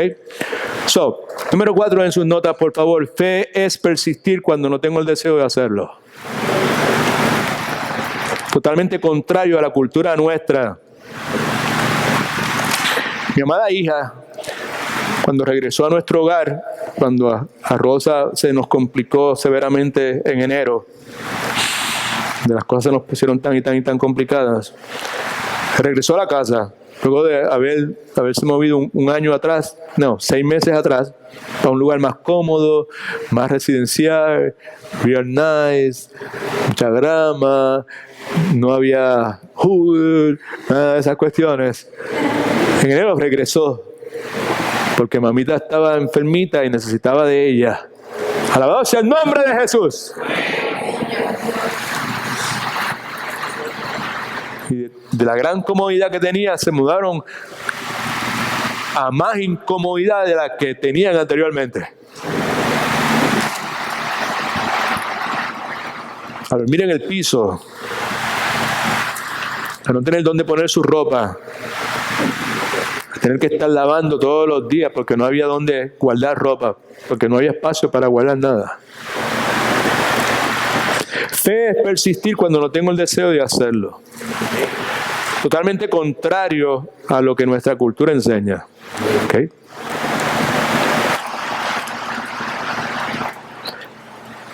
S1: So, número 4 en sus notas, por favor. Fe es persistir cuando no tengo el deseo de hacerlo. Totalmente contrario a la cultura nuestra. Mi amada hija, cuando regresó a nuestro hogar, cuando a Rosa se nos complicó severamente en enero, de las cosas se nos pusieron tan complicadas, regresó a la casa, luego de haberse movido un año atrás, 6 meses atrás, a un lugar más cómodo, más residencial, real nice, mucha grama, no había hood, nada de esas cuestiones. En enero regresó, porque mamita estaba enfermita y necesitaba de ella. Alabado sea el nombre de Jesús. Y de la gran comodidad que tenía, se mudaron a más incomodidad de la que tenían anteriormente. A dormir en el piso, a no tener dónde poner su ropa, a tener que estar lavando todos los días porque no había dónde guardar ropa, porque no había espacio para guardar nada. Fe es persistir cuando no tengo el deseo de hacerlo. Totalmente contrario a lo que nuestra cultura enseña. ¿Okay?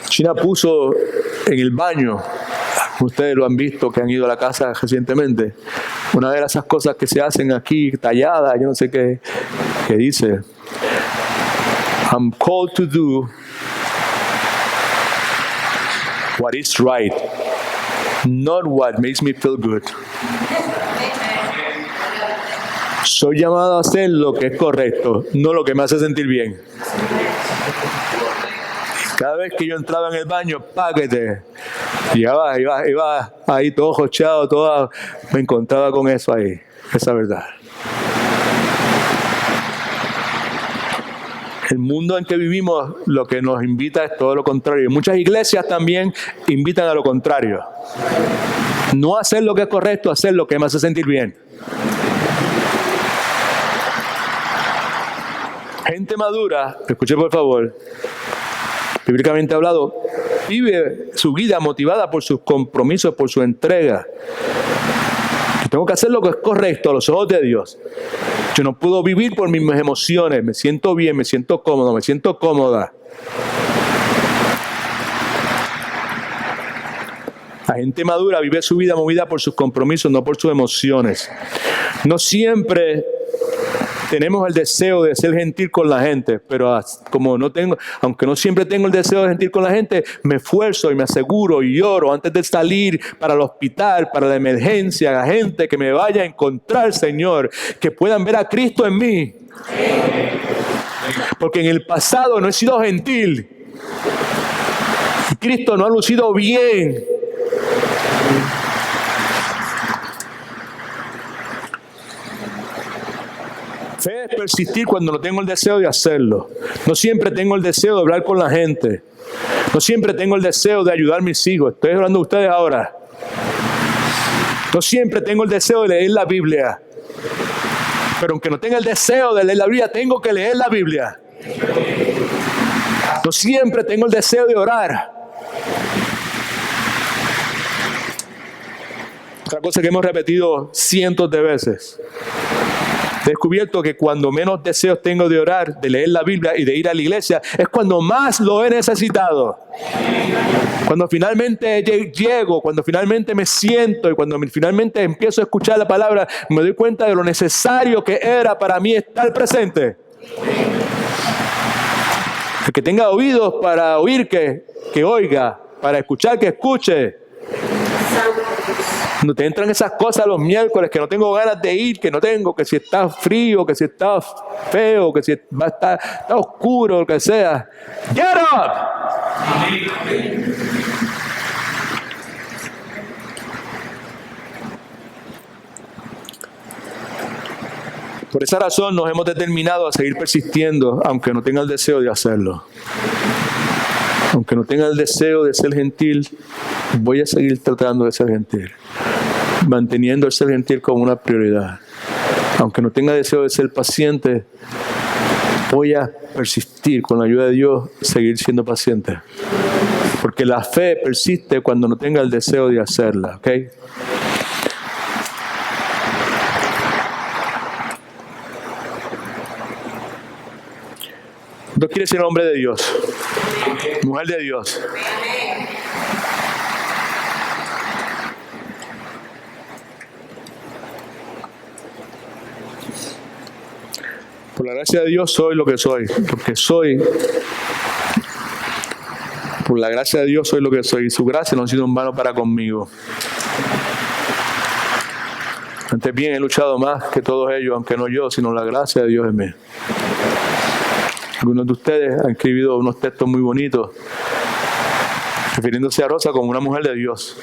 S1: China puso en el baño, ustedes lo han visto que han ido a la casa recientemente, una de esas cosas que se hacen aquí, talladas, yo no sé qué, que dice: I'm called to do what is right, not what makes me feel good. Soy llamado a hacer lo que es correcto, no lo que me hace sentir bien. Cada vez que yo entraba en el baño, páquete, iba ahí todo jocheado, me encontraba con eso ahí, esa verdad. El mundo en que vivimos lo que nos invita es todo lo contrario. Muchas iglesias también invitan a lo contrario. No hacer lo que es correcto, hacer lo que me hace sentir bien. Gente madura, escuche por favor, bíblicamente hablado, vive su vida motivada por sus compromisos, por su entrega. Yo tengo que hacer lo que es correcto a los ojos de Dios. Yo no puedo vivir por mis emociones. Me siento bien, me siento cómodo, me siento cómoda. La gente madura vive su vida movida por sus compromisos, no por sus emociones. No siempre tenemos el deseo de ser gentil con la gente, pero aunque no siempre tengo el deseo de gentil con la gente, me esfuerzo y me aseguro y lloro antes de salir para el hospital, para la emergencia, la gente que me vaya a encontrar, Señor, que puedan ver a Cristo en mí. Porque en el pasado no he sido gentil. Cristo no ha lucido bien. Fe es persistir cuando no tengo el deseo de hacerlo. No siempre tengo el deseo de hablar con la gente. No siempre tengo el deseo de ayudar a mis hijos. Estoy hablando de ustedes ahora. No siempre tengo el deseo de leer la Biblia. Pero aunque no tenga el deseo de leer la Biblia, tengo que leer la Biblia. No siempre tengo el deseo de orar. Otra cosa que hemos repetido cientos de veces. He descubierto que cuando menos deseos tengo de orar, de leer la Biblia y de ir a la iglesia, es cuando más lo he necesitado. Cuando finalmente llego, cuando finalmente me siento y cuando finalmente empiezo a escuchar la palabra, me doy cuenta de lo necesario que era para mí estar presente. El que tenga oídos para oír, que oiga, para escuchar, que escuche. Cuando te entran esas cosas los miércoles, que no tengo ganas de ir, que no tengo, que si está frío, que si está feo, que si está oscuro, lo que sea. ¡Get up! Por esa razón nos hemos determinado a seguir persistiendo, aunque no tenga el deseo de hacerlo. Aunque no tenga el deseo de ser gentil, voy a seguir tratando de ser gentil, manteniendo el ser gentil como una prioridad. Aunque no tenga deseo de ser paciente, voy a persistir con la ayuda de Dios, seguir siendo paciente. Porque la fe persiste cuando no tenga el deseo de hacerla, ¿ok? ¿Tú quieres ser hombre de Dios? Mujer de Dios. Por la gracia de Dios soy lo que soy. Porque soy. Por la gracia de Dios soy lo que soy. Y su gracia no ha sido en vano para conmigo. Antes bien he luchado más que todos ellos, aunque no yo, sino la gracia de Dios en mí. Algunos de ustedes han escrito unos textos muy bonitos, refiriéndose a Rosa como una mujer de Dios.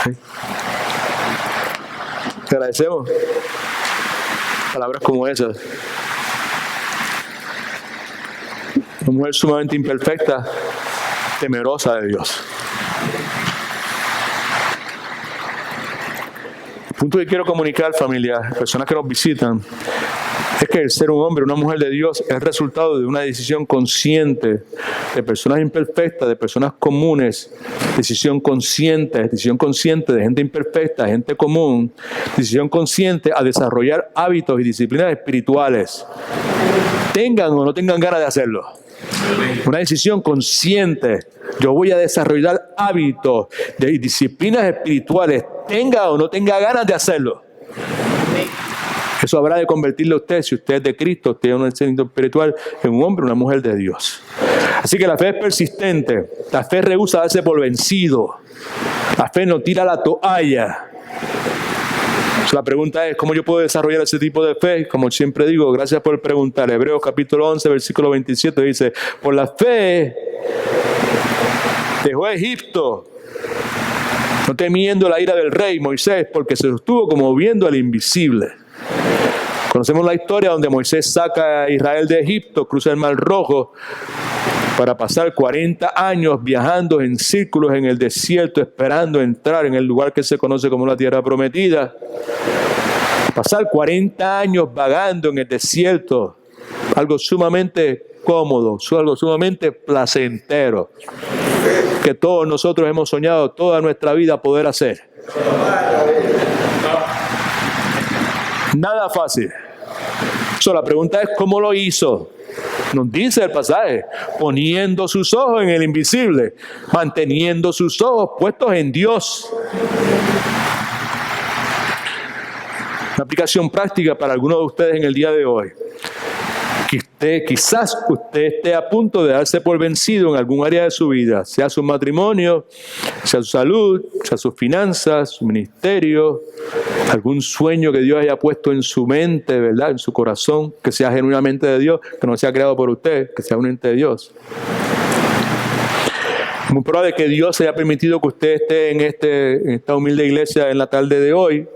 S1: ¿Sí? Te agradecemos. Palabras como esas. Una mujer sumamente imperfecta, temerosa de Dios. El punto que quiero comunicar, familia, personas que nos visitan, es que el ser un hombre, una mujer de Dios, es el resultado de una decisión consciente de personas imperfectas, de personas comunes, decisión consciente de gente imperfecta, gente común, decisión consciente a desarrollar hábitos y disciplinas espirituales, tengan o no tengan ganas de hacerlo. Una decisión consciente. Yo voy a desarrollar hábitos de disciplinas espirituales, tenga o no tenga ganas de hacerlo. Eso habrá de convertirle a usted, si usted es de Cristo, usted es un centro espiritual, en un hombre, una mujer de Dios. Así que la fe es persistente. La fe rehúsa darse por vencido. La fe no tira la toalla. La pregunta es, ¿cómo yo puedo desarrollar ese tipo de fe? Como siempre digo, gracias por preguntar. Hebreos capítulo 11, versículo 27 dice, por la fe dejó Egipto, no temiendo la ira del rey Moisés, porque se sostuvo como viendo al invisible. Conocemos la historia donde Moisés saca a Israel de Egipto, cruza el Mar Rojo para pasar 40 años viajando en círculos en el desierto, esperando entrar en el lugar que se conoce como la Tierra Prometida. Pasar 40 años vagando en el desierto, algo sumamente cómodo, algo sumamente placentero, que todos nosotros hemos soñado toda nuestra vida poder hacer. Nada fácil. La pregunta es, ¿cómo lo hizo? Nos dice el pasaje, poniendo sus ojos en el invisible, manteniendo sus ojos puestos en Dios. Una aplicación práctica para algunos de ustedes en el día de hoy. Quizás usted esté a punto de darse por vencido en algún área de su vida, sea su matrimonio, sea su salud, sea sus finanzas, su ministerio, algún sueño que Dios haya puesto en su mente, ¿verdad? En su corazón, que sea genuinamente de Dios, que no sea creado por usted, que sea un ente de Dios. Es muy probable que Dios haya permitido que usted esté en esta humilde iglesia en la tarde de hoy,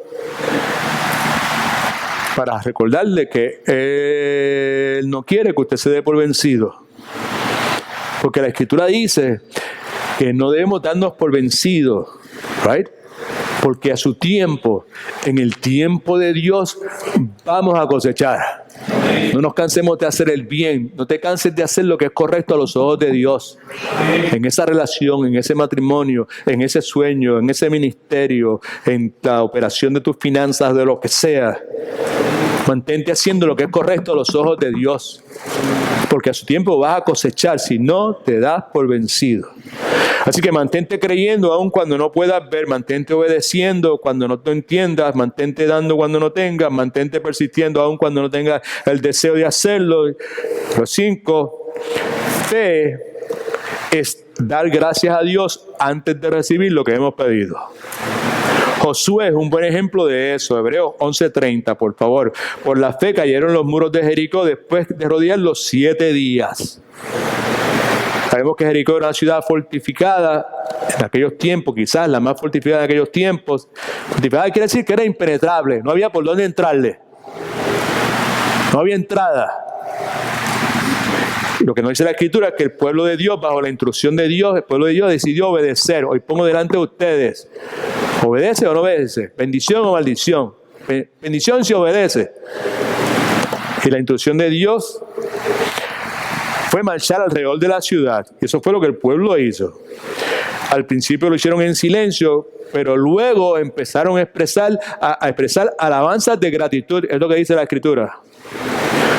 S1: para recordarle que Él no quiere que usted se dé por vencido. Porque la Escritura dice que no debemos darnos por vencidos, right? Porque a su tiempo, en el tiempo de Dios, vamos a cosechar.
S3: No nos cansemos de hacer el bien. No te canses de hacer lo que es correcto a los ojos de Dios. En esa relación, en ese matrimonio, en ese sueño, en ese ministerio, en la operación de tus finanzas, de lo que sea. Mantente haciendo lo que es correcto a los ojos de Dios. Porque a su tiempo vas a cosechar, si no te das por vencido. Así que mantente creyendo aun cuando no puedas ver, mantente obedeciendo cuando no te entiendas, mantente dando cuando no tengas, mantente persistiendo aun cuando no tengas el deseo de hacerlo. Los 5, fe es dar gracias a Dios antes de recibir lo que hemos pedido. Josué es un buen ejemplo de eso. Hebreos 11:30, por favor. Por la fe cayeron los muros de Jericó después de rodearlos 7 días. Sabemos que Jericó era una ciudad fortificada en aquellos tiempos, quizás la más fortificada en aquellos tiempos. Fortificada quiere decir que era impenetrable, no había por dónde entrarle. No había entrada. Lo que nos dice la Escritura es que el pueblo de Dios, bajo la instrucción de Dios, el pueblo de Dios decidió obedecer. Hoy pongo delante de ustedes, ¿obedece o no obedece? ¿Bendición o maldición? Bendición si obedece. Y la instrucción de Dios fue marchar alrededor de la ciudad. Y eso fue lo que el pueblo hizo. Al principio lo hicieron en silencio, pero luego empezaron a expresar alabanzas de gratitud. Es lo que dice la Escritura.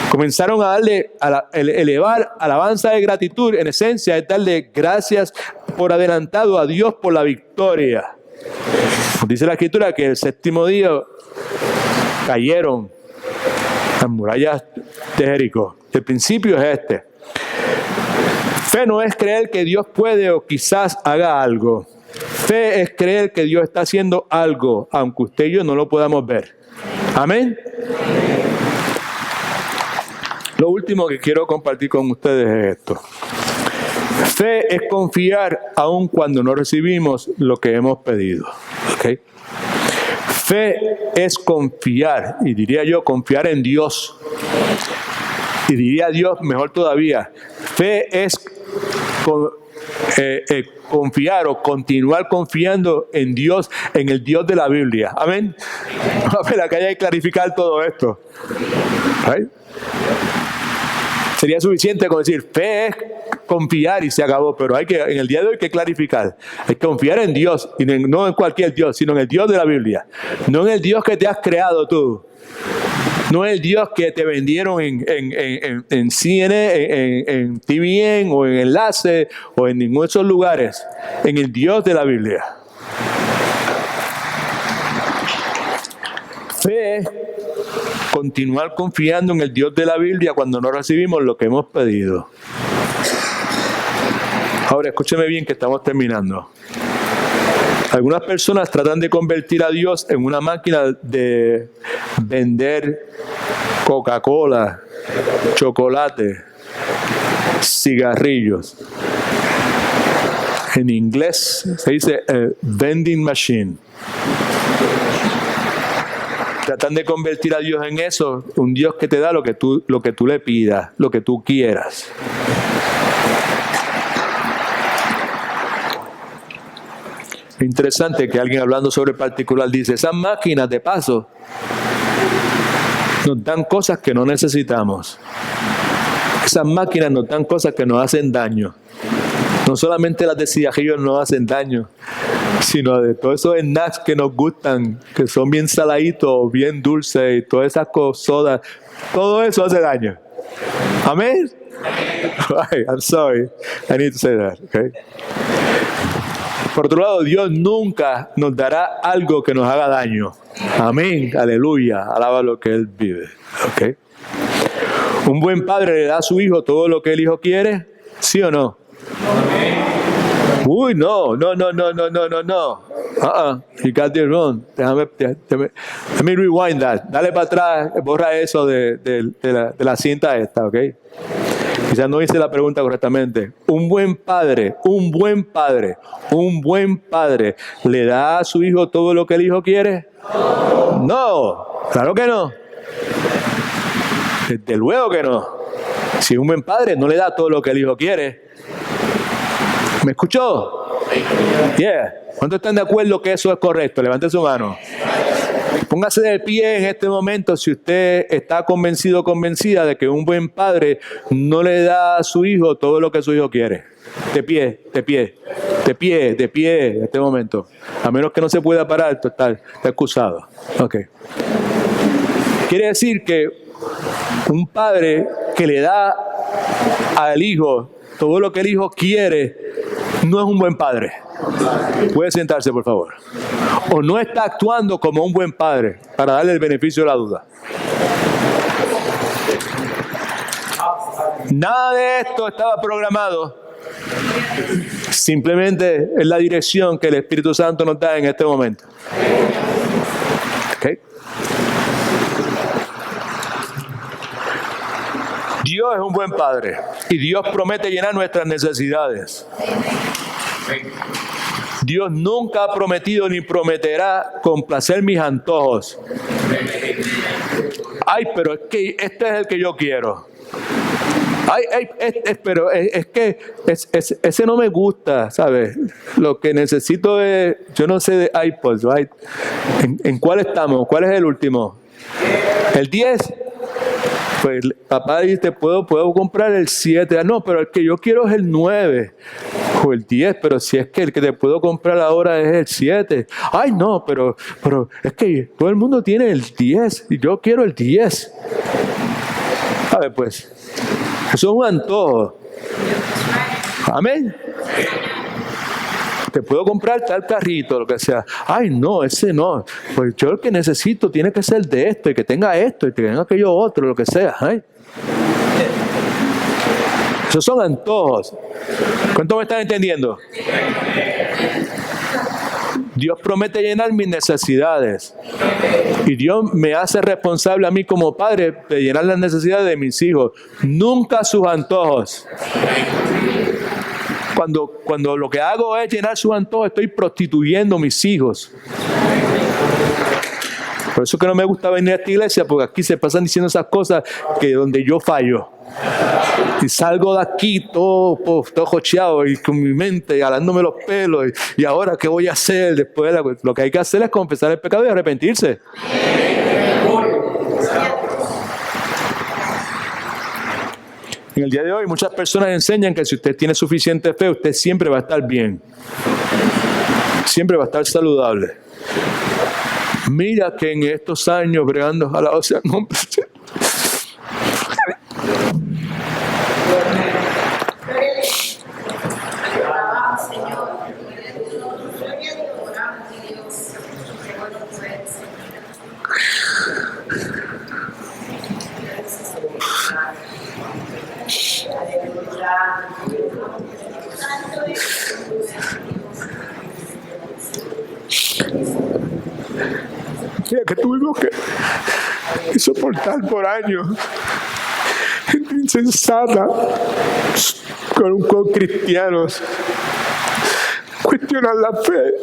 S3: Comenzaron a elevar alabanza de gratitud. En esencia es darle gracias por adelantado a Dios por la victoria. Dice la Escritura que el 7º día cayeron las murallas de Jericó. El principio es este. Fe no es creer que Dios puede o quizás haga algo. Fe es creer que Dios está haciendo algo, aunque usted y yo no lo podamos ver. Amén. Lo último que quiero compartir con ustedes es esto. Fe es confiar aun cuando no recibimos lo que hemos pedido. ¿Okay? Fe es confiar, y diría yo, confiar en Dios. Y diría Dios, mejor todavía, fe es confiar o continuar confiando en Dios, en el Dios de la Biblia. Amén. A ver, acá hay que clarificar todo esto. ¿Right? Sería suficiente con decir fe es confiar y se acabó, pero en el día de hoy hay que clarificar. Hay que confiar en Dios, y no en cualquier Dios, sino en el Dios de la Biblia. No en el Dios que te has creado tú. No es el Dios que te vendieron en CNN, en TVN o en Enlace o en ninguno de esos lugares. En el Dios de la Biblia. Fe es continuar confiando en el Dios de la Biblia cuando no recibimos lo que hemos pedido. Ahora, escúcheme bien que estamos terminando. Algunas personas tratan de convertir a Dios en una máquina de vender Coca-Cola, chocolate, cigarrillos. En inglés se dice vending machine. Tratan de convertir a Dios en eso, un Dios que te da lo que tú le pidas, lo que tú quieras. Es interesante que alguien hablando sobre el particular dice, esas máquinas de paso nos dan cosas que no necesitamos. Esas máquinas nos dan cosas que nos hacen daño. No solamente las de cigarrillos nos hacen daño, sino de todos esos snacks que nos gustan, que son bien saladitos, bien dulces, y todas esas cosas, todo eso hace daño. Amén. Right, I'm sorry, I need to say that. Okay. Por otro lado, Dios nunca nos dará algo que nos haga daño. Amén, aleluya, alaba lo que Él vive. Okay. Un buen padre le da a su hijo todo lo que el hijo quiere, ¿sí o no? Uy, no. You got this wrong. Let me rewind that. Dale para atrás, borra eso de la cinta esta, ¿ok? Quizás no hice la pregunta correctamente. Un buen padre le da a su hijo todo lo que el hijo quiere. No, claro que no. Desde luego que no. Si un buen padre no le da todo lo que el hijo quiere. ¿Me escuchó? Yeah. ¿Cuántos están de acuerdo que eso es correcto? Levante su mano. Póngase de pie en este momento si usted está convencido o convencida de que un buen padre no le da a su hijo todo lo que su hijo quiere. De pie, de pie, de pie, de pie en este momento. A menos que no se pueda parar, está excusado. Ok. Quiere decir que un padre que le da al hijo todo lo que el hijo quiere no es un buen padre. Puede sentarse, por favor. O no está actuando como un buen padre, para darle el beneficio de la duda. Nada de esto estaba programado. Simplemente es la dirección que el Espíritu Santo nos da en este momento. ¿Okay? Dios es un buen padre y Dios promete llenar nuestras necesidades. Dios nunca ha prometido ni prometerá complacer mis antojos. Ay, pero es que este es el que yo quiero. Ay, pero es que ese no me gusta, ¿sabes? Lo que necesito es, yo no sé de iPods, right? ¿En cuál estamos? ¿Cuál es el último? ¿El 10? Pues papá dice, ¿puedo comprar el 7? Ah, no, pero el que yo quiero es el 9 o el 10, pero si es que el que te puedo comprar ahora es el 7. Ay, no, pero es que todo el mundo tiene el 10 y yo quiero el 10. ¿Sabe pues? Eso es un antojo. Amén. Te puedo comprar tal carrito, lo que sea. Ay, no, ese no. Pues yo el que necesito tiene que ser de esto, y que tenga esto, y que tenga aquello otro, lo que sea. ¿Eh? Esos son antojos. ¿Cuánto me están entendiendo? Dios promete llenar mis necesidades. Y Dios me hace responsable a mí como padre de llenar las necesidades de mis hijos. Nunca sus antojos. Cuando lo que hago es llenar sus antojos, estoy prostituyendo a mis hijos. Por eso que no me gusta venir a esta iglesia, porque aquí se pasan diciendo esas cosas que donde yo fallo. Y salgo de aquí todo jocheado y con mi mente jalándome los pelos. Y ahora, ¿qué voy a hacer después? Lo que hay que hacer es confesar el pecado y arrepentirse. En el día de hoy muchas personas enseñan que si usted tiene suficiente fe, usted siempre va a estar bien. Siempre va a estar saludable. Mira que en estos años bregando a la OCEA, Mira que tuvimos que soportar por años gente insensata con cristianos cuestionar la fe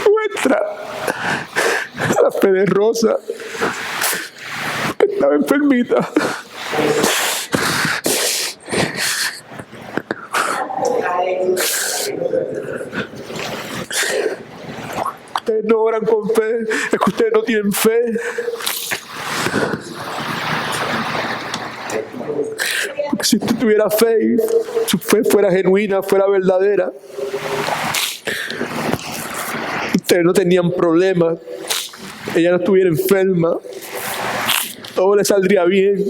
S3: nuestra, la fe de Rosa, que estaba enfermita. Ustedes no oran con fe, es que ustedes no tienen fe. Porque si tú tuvieras fe y su fe fuera genuina, fuera verdadera, ustedes no tenían problemas, ella no estuviera enferma, todo le saldría bien.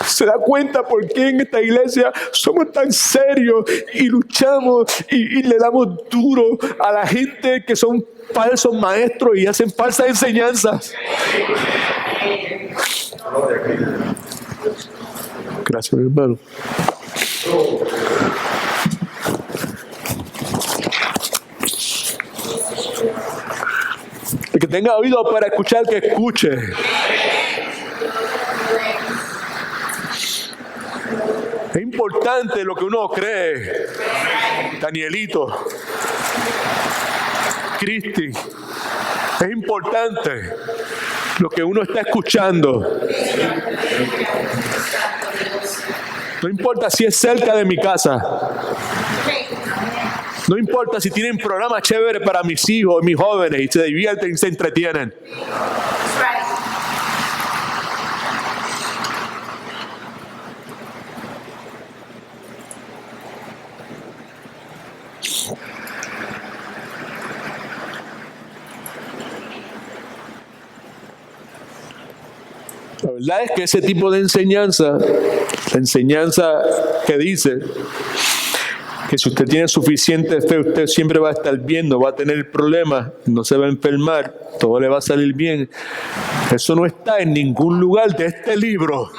S3: ¿Se da cuenta por qué en esta iglesia somos tan serios y luchamos y le damos duro a la gente que son falsos maestros y hacen falsas enseñanzas? Gracias, mi hermano. El que tenga oído para escuchar, que escuche. Es importante lo que uno cree. Danielito, Cristi, es importante lo que uno está escuchando. No importa si es cerca de mi casa. No importa si tienen programas chéveres para mis hijos, mis jóvenes, y se divierten y se entretienen. La verdad es que ese tipo de enseñanza, la enseñanza que dice que si usted tiene suficiente fe, usted siempre va a estar bien, no va a tener problemas, no se va a enfermar, todo le va a salir bien. Eso no está en ningún lugar de este libro.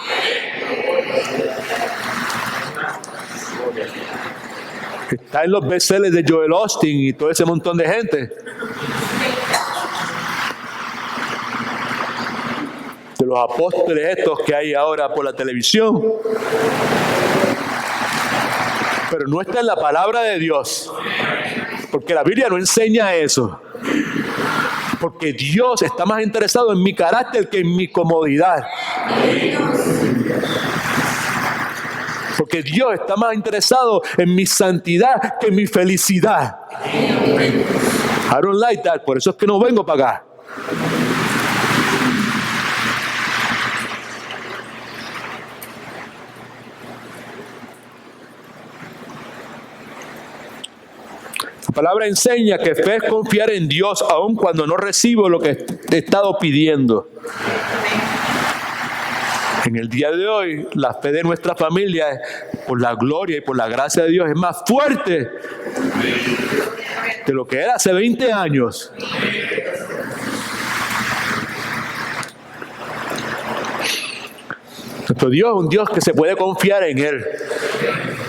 S3: Está en los bestsellers de Joel Osteen y todo ese montón de gente. De los apóstoles estos que hay ahora por la televisión. Pero no está en la palabra de Dios. Porque la Biblia no enseña eso. Porque Dios está más interesado en mi carácter que en mi comodidad. Porque Dios está más interesado en mi santidad que en mi felicidad. I don't like that. Por eso es que no vengo para acá. La palabra enseña que fe es confiar en Dios aun cuando no recibo lo que he estado pidiendo. En el día de hoy, la fe de nuestra familia, por la gloria y por la gracia de Dios, es más fuerte de lo que era hace 20 años. Nuestro Dios es un Dios que se puede confiar en Él.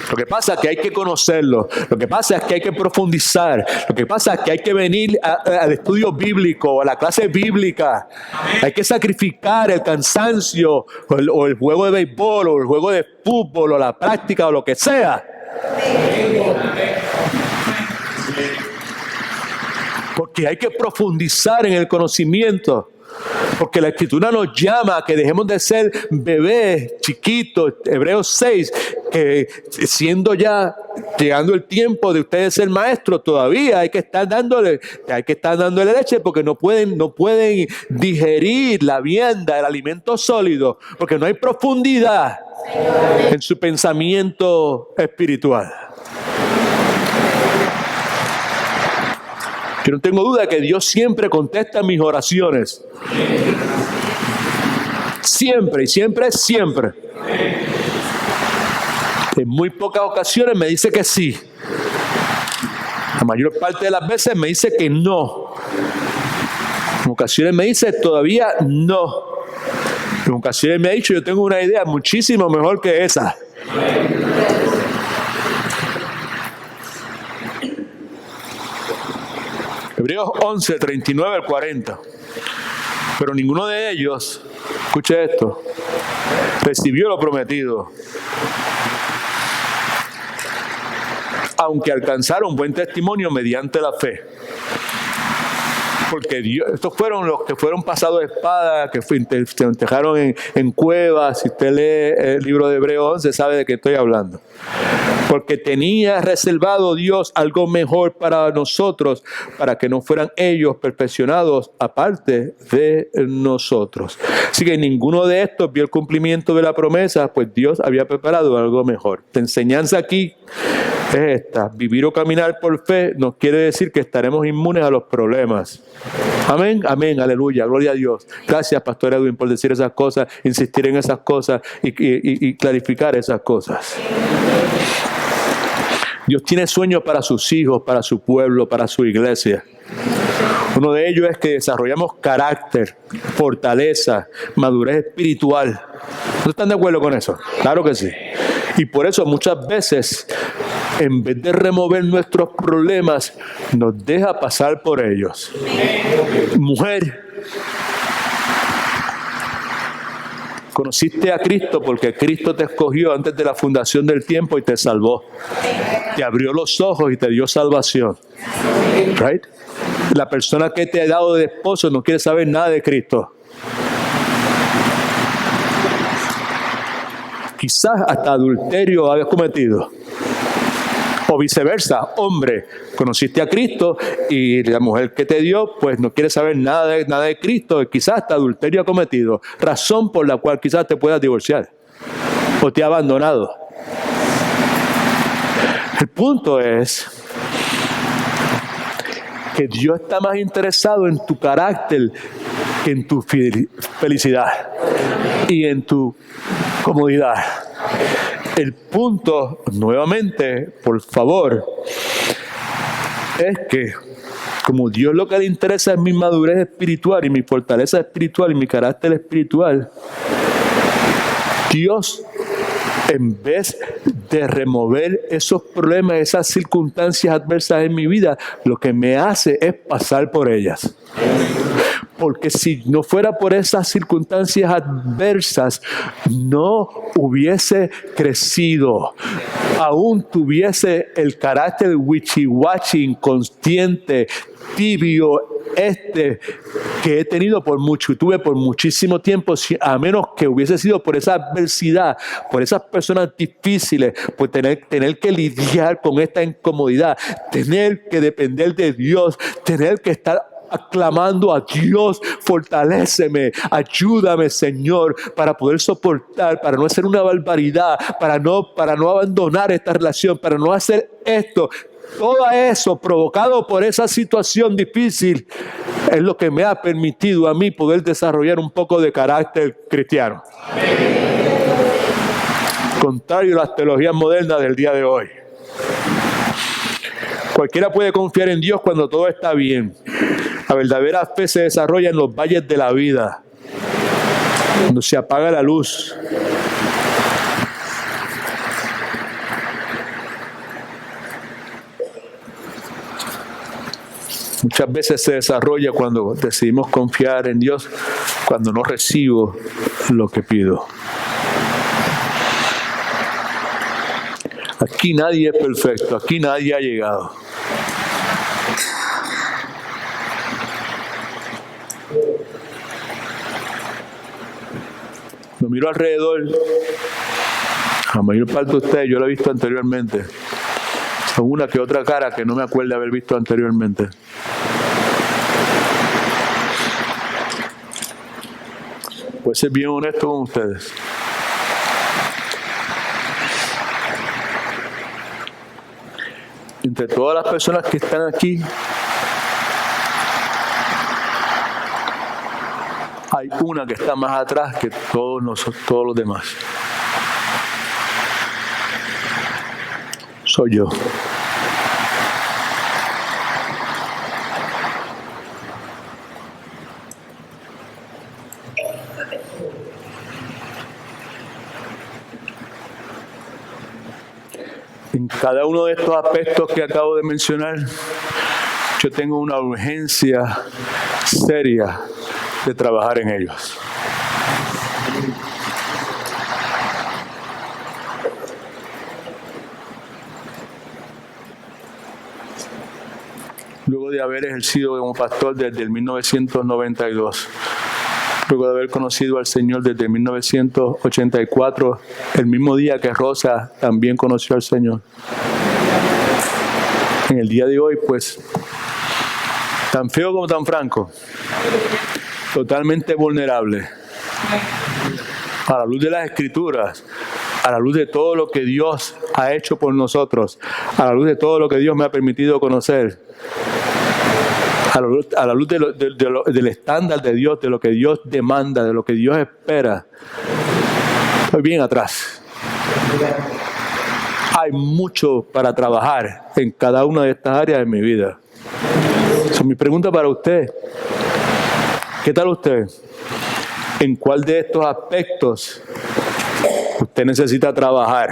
S3: Lo que pasa es que hay que conocerlo. Lo que pasa es que hay que profundizar. Lo que pasa es que hay que venir al estudio bíblico, a la clase bíblica. Hay que sacrificar el cansancio, o el juego de béisbol, o el juego de fútbol, o la práctica, o lo que sea. Porque hay que profundizar en el conocimiento. Porque la Escritura nos llama a que dejemos de ser bebés chiquitos. Hebreos 6, que siendo ya llegando el tiempo de ustedes ser maestros, todavía hay que estar dándole leche, porque no pueden digerir la vianda, el alimento sólido, porque no hay profundidad en su pensamiento espiritual. Yo no tengo duda que Dios siempre contesta mis oraciones. Siempre, y siempre, siempre. En muy pocas ocasiones me dice que sí. La mayor parte de las veces me dice que no. En ocasiones me dice todavía no. En ocasiones me ha dicho, yo tengo una idea muchísimo mejor que esa. Hebreos 11, 39 al 40. Pero ninguno de ellos, escuche esto, recibió lo prometido, aunque alcanzaron buen testimonio mediante la fe. Porque Dios, estos fueron los que fueron pasados de espada, que se enterraron en cuevas. Si usted lee el libro de Hebreos 11, sabe de qué estoy hablando. Porque tenía reservado Dios algo mejor para nosotros, para que no fueran ellos perfeccionados aparte de nosotros. Así que ninguno de estos vio el cumplimiento de la promesa, pues Dios había preparado algo mejor. La enseñanza aquí es esta: vivir o caminar por fe no quiere decir que estaremos inmunes a los problemas. Amén, amén, aleluya, gloria a Dios. Gracias, Pastor Edwin, por decir esas cosas, insistir en esas cosas y clarificar esas cosas. Dios tiene sueños para sus hijos, para su pueblo, para su iglesia. Uno de ellos es que desarrollamos carácter, fortaleza, madurez espiritual. ¿No están de acuerdo con eso? Claro que sí. Y por eso muchas veces, en vez de remover nuestros problemas, nos deja pasar por ellos. Mujer, conociste a Cristo porque Cristo te escogió antes de la fundación del tiempo y te salvó. Te abrió los ojos y te dio salvación. Right? La persona que te ha dado de esposo no quiere saber nada de Cristo. Quizás hasta adulterio habías cometido. O viceversa, hombre, conociste a Cristo y la mujer que te dio, pues no quiere saber nada de Cristo, y quizás hasta adulterio ha cometido, razón por la cual quizás te puedas divorciar o te ha abandonado. El punto es que Dios está más interesado en tu carácter en tu felicidad y en tu comodidad. El punto, nuevamente, por favor, es que como Dios lo que le interesa es mi madurez espiritual y mi fortaleza espiritual y mi carácter espiritual, Dios, en vez de remover esos problemas, esas circunstancias adversas en mi vida, lo que me hace es pasar por ellas. Porque si no fuera por esas circunstancias adversas, no hubiese crecido. Aún tuviese el carácter wichi-wachi, inconsciente, tibio, que he tenido tuve por muchísimo tiempo, a menos que hubiese sido por esa adversidad, por esas personas difíciles, por tener que lidiar con esta incomodidad, tener que depender de Dios, tener que estar aclamando a Dios, fortaléceme, ayúdame, Señor, para poder soportar, para no hacer una barbaridad, para no abandonar esta relación, para no hacer esto. Todo eso provocado por esa situación difícil es lo que me ha permitido a mí poder desarrollar un poco de carácter cristiano. Contrario a las teologías modernas del día de hoy. Cualquiera puede confiar en Dios cuando todo está bien. La verdadera fe se desarrolla en los valles de la vida, cuando se apaga la luz. Muchas veces se desarrolla cuando decidimos confiar en Dios, cuando no recibo lo que pido. Aquí nadie es perfecto, aquí nadie ha llegado. Lo miro alrededor, la mayor parte de ustedes yo lo he visto anteriormente. Son una que otra cara que no me acuerdo de haber visto anteriormente. Voy a ser bien honesto con ustedes. Entre todas las personas que están aquí, hay una que está más atrás que todos los demás. Soy yo. En cada uno de estos aspectos que acabo de mencionar, yo tengo una urgencia seria de trabajar en ellos. Luego de haber ejercido como pastor desde el 1992, luego de haber conocido al Señor desde 1984, el mismo día que Rosa también conoció al Señor. En el día de hoy, pues, tan feo como tan franco, totalmente vulnerable, a la luz de las Escrituras, a la luz de todo lo que Dios ha hecho por nosotros, a la luz de todo lo que Dios me ha permitido conocer, a la luz del estándar de Dios, de lo que Dios demanda, de lo que Dios espera. Estoy bien atrás. Hay mucho para trabajar en cada una de estas áreas de mi vida. Mi pregunta para usted, ¿qué tal usted? ¿En cuál de estos aspectos usted necesita trabajar?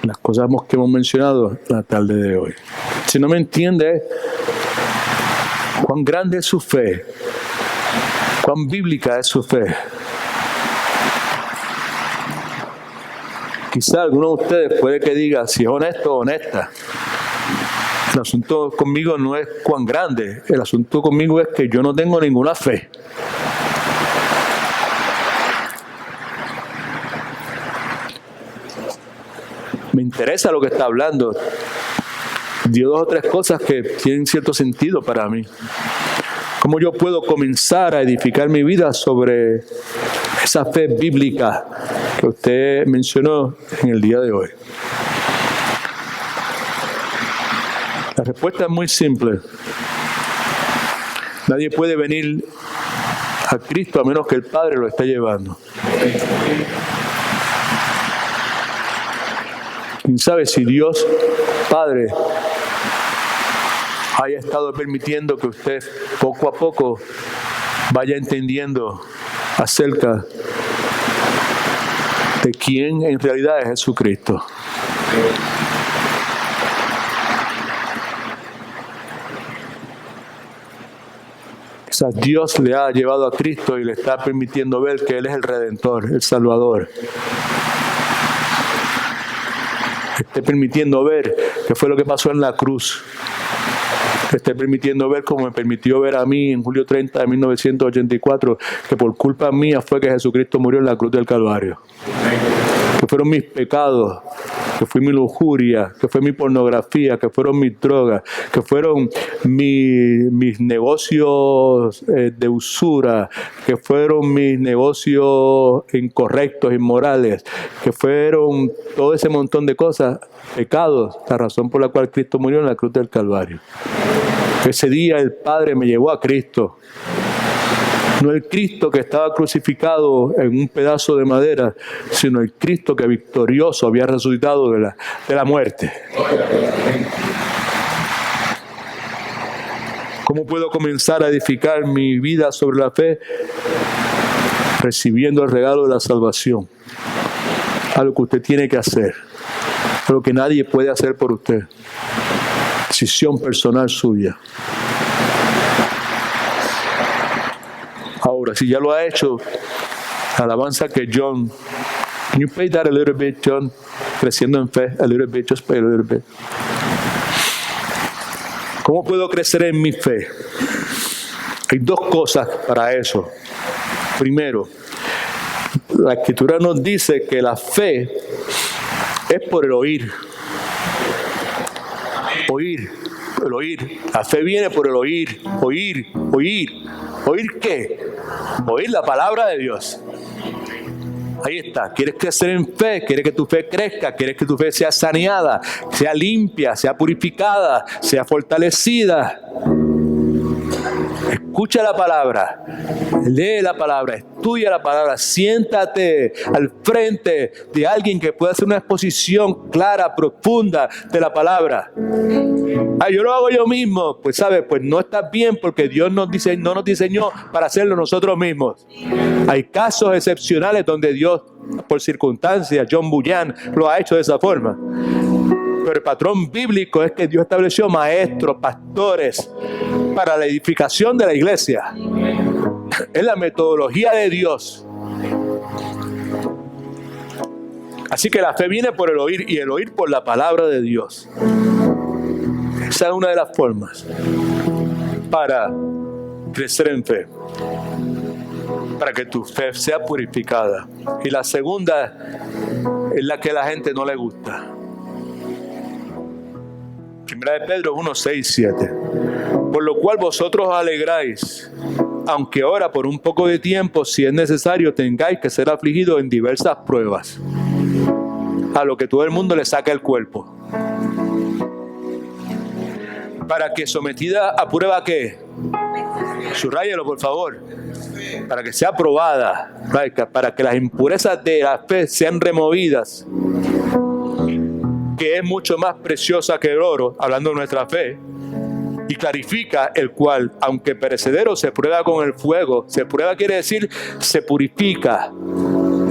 S3: Las cosas que hemos mencionado la tarde de hoy. Si no me entiende, ¿cuán grande es su fe? ¿Cuán bíblica es su fe? Quizá alguno de ustedes puede que diga, si es honesto o honesta, el asunto conmigo no es cuán grande, el asunto conmigo es que yo no tengo ninguna fe. Me interesa lo que está hablando. Dio 2 o 3 cosas que tienen cierto sentido para mí. ¿Cómo yo puedo comenzar a edificar mi vida sobre esa fe bíblica que usted mencionó en el día de hoy? La respuesta es muy simple. Nadie puede venir a Cristo a menos que el Padre lo esté llevando. ¿Quién sabe si Dios Padre haya estado permitiendo que usted poco a poco vaya entendiendo acerca de quién en realidad es Jesucristo? Quizás Dios le ha llevado a Cristo y le está permitiendo ver que Él es el Redentor, el Salvador. Esté permitiendo ver qué fue lo que pasó en la cruz. Esté permitiendo ver como me permitió ver a mí en julio 30 de 1984, que por culpa mía fue que Jesucristo murió en la cruz del Calvario. Que fueron mis pecados, que fue mi lujuria, que fue mi pornografía, que fueron mis drogas, que fueron mis negocios de usura, que fueron mis negocios incorrectos, inmorales, que fueron todo ese montón de cosas, pecados, la razón por la cual Cristo murió en la cruz del Calvario. Ese día el Padre me llevó a Cristo. No el Cristo que estaba crucificado en un pedazo de madera, sino el Cristo que victorioso había resucitado de la muerte. ¿Cómo puedo comenzar a edificar mi vida sobre la fe? Recibiendo el regalo de la salvación. Algo que usted tiene que hacer. Algo que nadie puede hacer por usted. Decisión personal suya. Ahora, si ya lo ha hecho, alabanza que John, can you play that a little bit, John? Creciendo en fe, a little bit, just play a little bit. ¿Cómo puedo crecer en mi fe? Hay dos cosas para eso. Primero, la Escritura nos dice que la fe es por el oír. Oír, el oír. La fe viene por el oír, oír. ¿Oír qué? Oír la palabra de Dios. Ahí está. ¿Quieres crecer en fe? ¿Quieres que tu fe crezca? ¿Quieres que tu fe sea saneada, sea limpia, sea purificada, sea fortalecida? Escucha la palabra, lee la palabra, estudia la palabra, siéntate al frente de alguien que pueda hacer una exposición clara, profunda de la palabra. Yo lo hago yo mismo. Pues sabes, pues no estás bien, porque Dios no nos diseñó para hacerlo nosotros mismos. Hay casos excepcionales donde Dios, por circunstancias, John Bunyan lo ha hecho de esa forma. Pero el patrón bíblico es que Dios estableció maestros, pastores, para la edificación de la iglesia. Es la metodología de Dios. Así que la fe viene por el oír, y el oír por la palabra de Dios. Esa es una de las formas para crecer en fe, para que tu fe sea purificada. Y la segunda es la que a la gente no le gusta. Primera de Pedro 1, 6, 7. Por lo cual vosotros os alegráis, aunque ahora por un poco de tiempo, si es necesario, tengáis que ser afligidos en diversas pruebas, a lo que todo el mundo le saca el cuerpo. Para que sometida a prueba, ¿qué? Subrayelo, por favor. Para que sea probada, para que las impurezas de la fe sean removidas, que es mucho más preciosa que el oro, hablando de nuestra fe, y clarifica, el cual, aunque perecedero, se prueba con el fuego. Se prueba quiere decir, se purifica.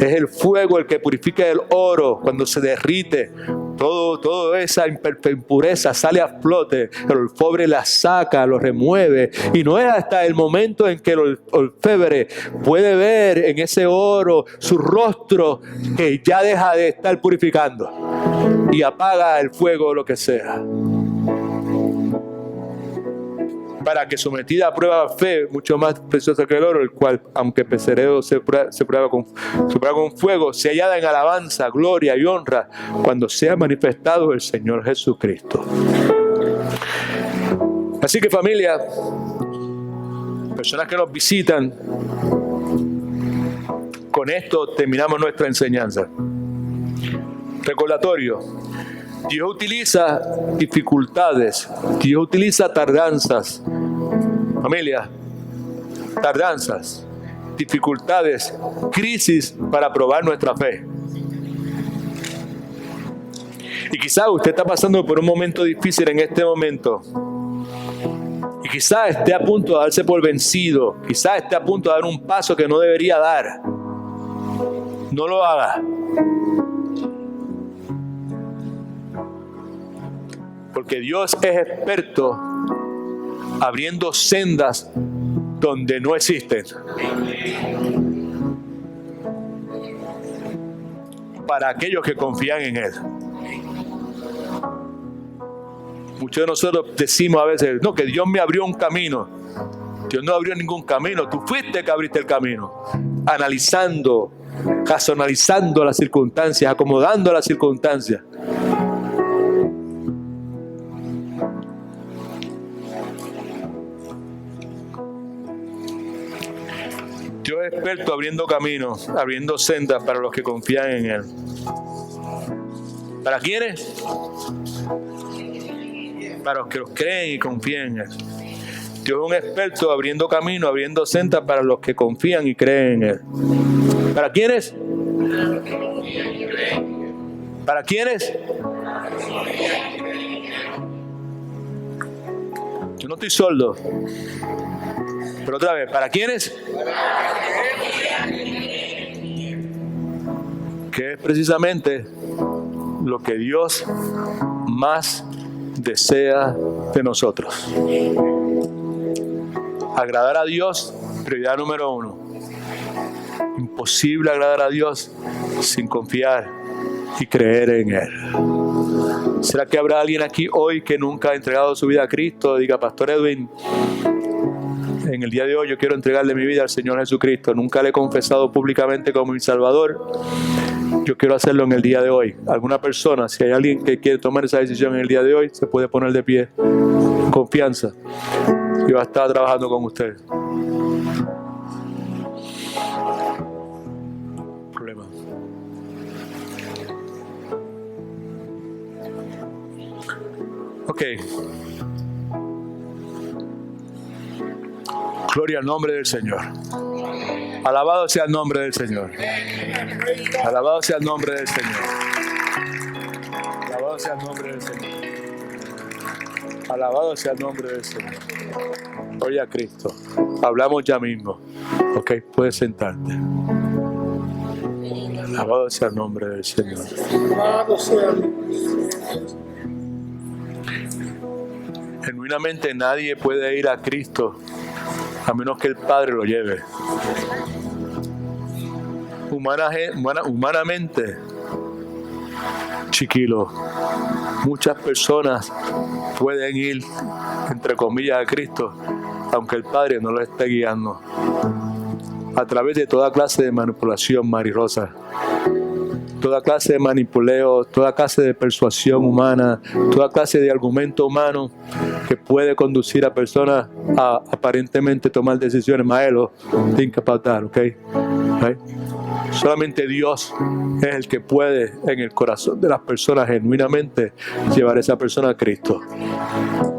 S3: Es el fuego el que purifica el oro cuando se derrite. Toda esa impureza sale a flote. El orfebre la saca, lo remueve. Y no es hasta el momento en que el orfebre puede ver en ese oro su rostro que ya deja de estar purificando y apaga el fuego o lo que sea. Para que sometida a prueba de fe, mucho más preciosa que el oro, el cual, aunque perecedero se prueba con fuego, se hallada en alabanza, gloria y honra cuando sea manifestado el Señor Jesucristo. Así que, familia, personas que nos visitan, con esto terminamos nuestra enseñanza. Recordatorio: Dios utiliza dificultades, Dios utiliza tardanzas. Familia, tardanzas, dificultades, crisis para probar nuestra fe. Y quizás usted está pasando por un momento difícil en este momento. Y quizás esté a punto de darse por vencido. Quizás esté a punto de dar un paso que no debería dar. No lo haga. Porque Dios es experto abriendo sendas donde no existen. Para aquellos que confían en Él. Muchos de nosotros decimos a veces, no, que Dios me abrió un camino. Dios no abrió ningún camino. Tú fuiste que abriste el camino. Analizando, razonalizando las circunstancias, acomodando las circunstancias. Dios es experto abriendo caminos, abriendo sendas para los que confían en Él. ¿Para quiénes? Para los que los creen y confían en Él. Dios es un experto abriendo caminos, abriendo sendas para los que confían y creen en Él. ¿Para quiénes? ¿Para quiénes? Yo no estoy sordo. Pero otra vez, ¿para quiénes? Que es precisamente lo que Dios más desea de nosotros. Agradar a Dios, prioridad número 1. Imposible agradar a Dios sin confiar y creer en Él. ¿Será que habrá alguien aquí hoy que nunca ha entregado su vida a Cristo? Diga, Pastor Edwin, en el día de hoy yo quiero entregarle mi vida al Señor Jesucristo. Nunca le he confesado públicamente como mi Salvador. Yo quiero hacerlo en el día de hoy. Alguna persona, si hay alguien que quiere tomar esa decisión en el día de hoy, se puede poner de pie. Confianza. Y va a estar trabajando con usted. Problema. Ok. Gloria al nombre del Señor. Alabado sea el nombre del Señor. Alabado sea el nombre del Señor. Alabado sea el nombre del Señor. Alabado sea el nombre del Señor. Gloria a Cristo. Hablamos ya mismo. Ok, puedes sentarte. Alabado sea el nombre del Señor. Genuinamente nadie puede ir a Cristo a menos que el Padre lo lleve. Humanamente, chiquilo, muchas personas pueden ir, entre comillas, a Cristo, aunque el Padre no lo esté guiando, a través de toda clase de manipulación, Mari Rosa. Toda clase de manipuleo, toda clase de persuasión humana, toda clase de argumento humano que puede conducir a personas a aparentemente tomar decisiones. Maelo, think about that, okay? Solamente Dios es el que puede en el corazón de las personas genuinamente llevar a esa persona a Cristo.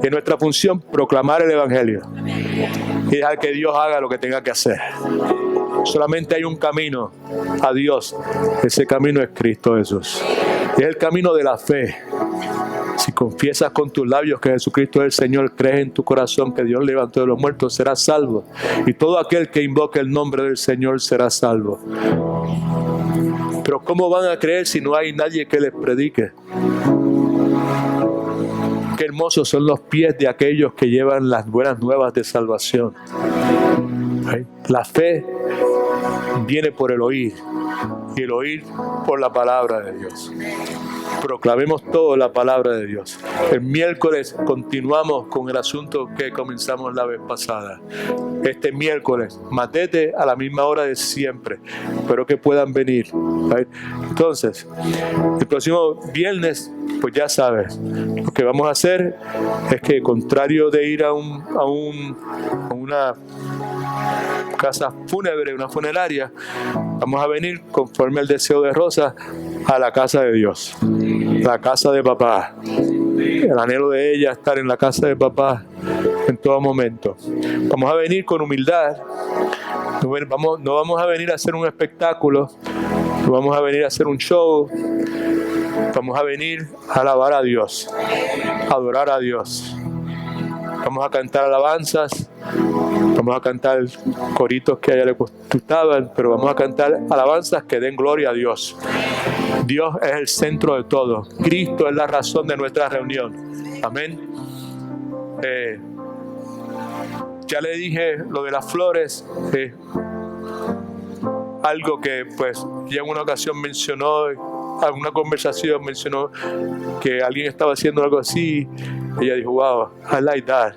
S3: Y es nuestra función proclamar el Evangelio y dejar que Dios haga lo que tenga que hacer. Solamente hay un camino a Dios. Ese camino es Cristo Jesús. Es el camino de la fe. Si confiesas con tus labios que Jesucristo es el Señor, crees en tu corazón que Dios levantó de los muertos, serás salvo. Y todo aquel que invoque el nombre del Señor será salvo. Pero ¿cómo van a creer si no hay nadie que les predique? Qué hermosos son los pies de aquellos que llevan las buenas nuevas de salvación. La fe viene por el oír y el oír por la palabra de Dios. Proclamemos todo la palabra de Dios. El miércoles continuamos con el asunto que comenzamos la vez pasada. Este miércoles, matete a la misma hora de siempre. Espero que puedan venir. Entonces, el próximo viernes, pues ya sabes, lo que vamos a hacer es que, contrario de ir a una casa fúnebre, una funeraria, vamos a venir conforme al deseo de Rosa a la casa de Dios, la casa de papá. El anhelo de ella estar en la casa de papá en todo momento. Vamos a venir con humildad. No vamos a venir a hacer un espectáculo. No vamos a venir a hacer un show. Vamos a venir a alabar a Dios, a adorar a Dios. Vamos a cantar alabanzas, vamos a cantar coritos que a ella le gustaban, pero vamos a cantar alabanzas que den gloria a Dios. Dios es el centro de todo. Cristo es la razón de nuestra reunión. Amén. Ya le dije lo de las flores, algo que pues ya en una ocasión mencionó, alguna conversación mencionó que alguien estaba haciendo algo así. Ella dijo, wow, I like that.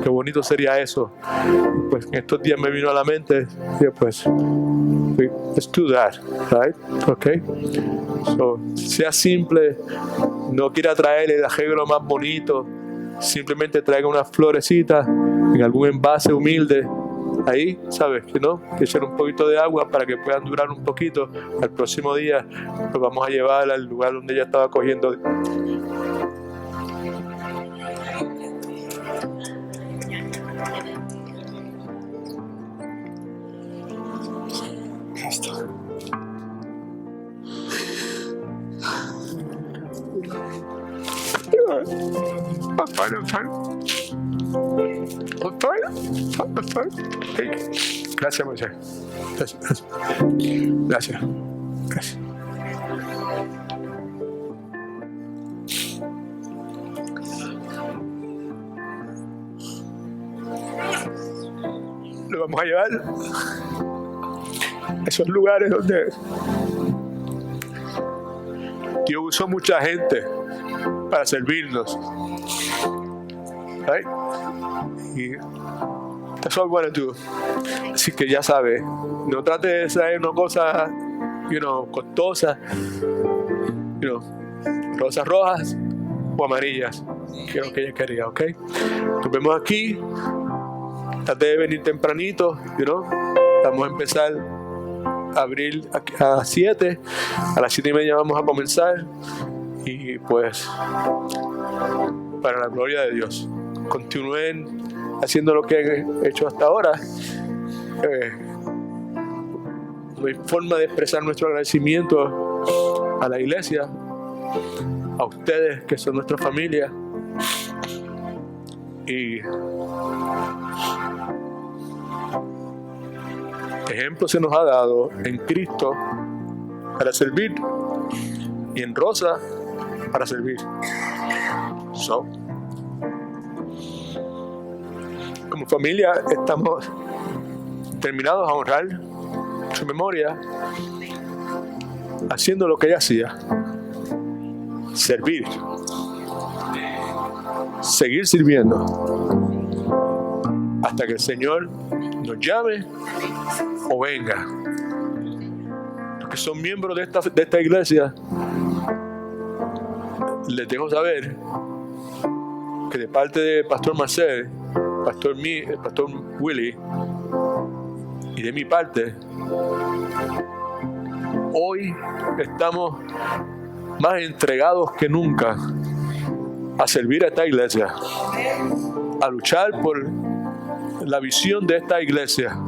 S3: Qué bonito sería eso. Pues en estos días me vino a la mente, pues, let's do that, right? Okay. So, sea simple, no quiera traer el arreglo más bonito, simplemente traiga unas florecitas en algún envase humilde. Ahí, ¿sabes? Que no, que echar un poquito de agua para que puedan durar un poquito. Al próximo día los vamos a llevar al lugar donde ella estaba cogiendo. Gracias, Moisés. Gracias. Lo vamos a llevar a esos lugares donde Dios usó mucha gente para servirnos. Right? Y that's all I want to do. Así que ya sabes, no trate de traer una cosa, costosa, rosas rojas o amarillas, que es lo que ella quería, ¿ok? Nos vemos aquí. Trate de venir tempranito, Vamos a empezar a abrir a 7. A las 7:30 vamos a comenzar. Y pues, para la gloria de Dios, continúen haciendo lo que han hecho hasta ahora. No hay forma de expresar nuestro agradecimiento a la iglesia, a ustedes que son nuestra familia. Y ejemplo se nos ha dado en Cristo para servir y en Rosa para servir. Como familia estamos determinados a honrar su memoria haciendo lo que ella hacía: servir, seguir sirviendo hasta que el Señor nos llame o venga. Los que son miembros de esta iglesia, les dejo saber que de parte de Pastor Marcel, Pastor Willy y de mi parte, hoy estamos más entregados que nunca a servir a esta iglesia, a luchar por la visión de esta iglesia,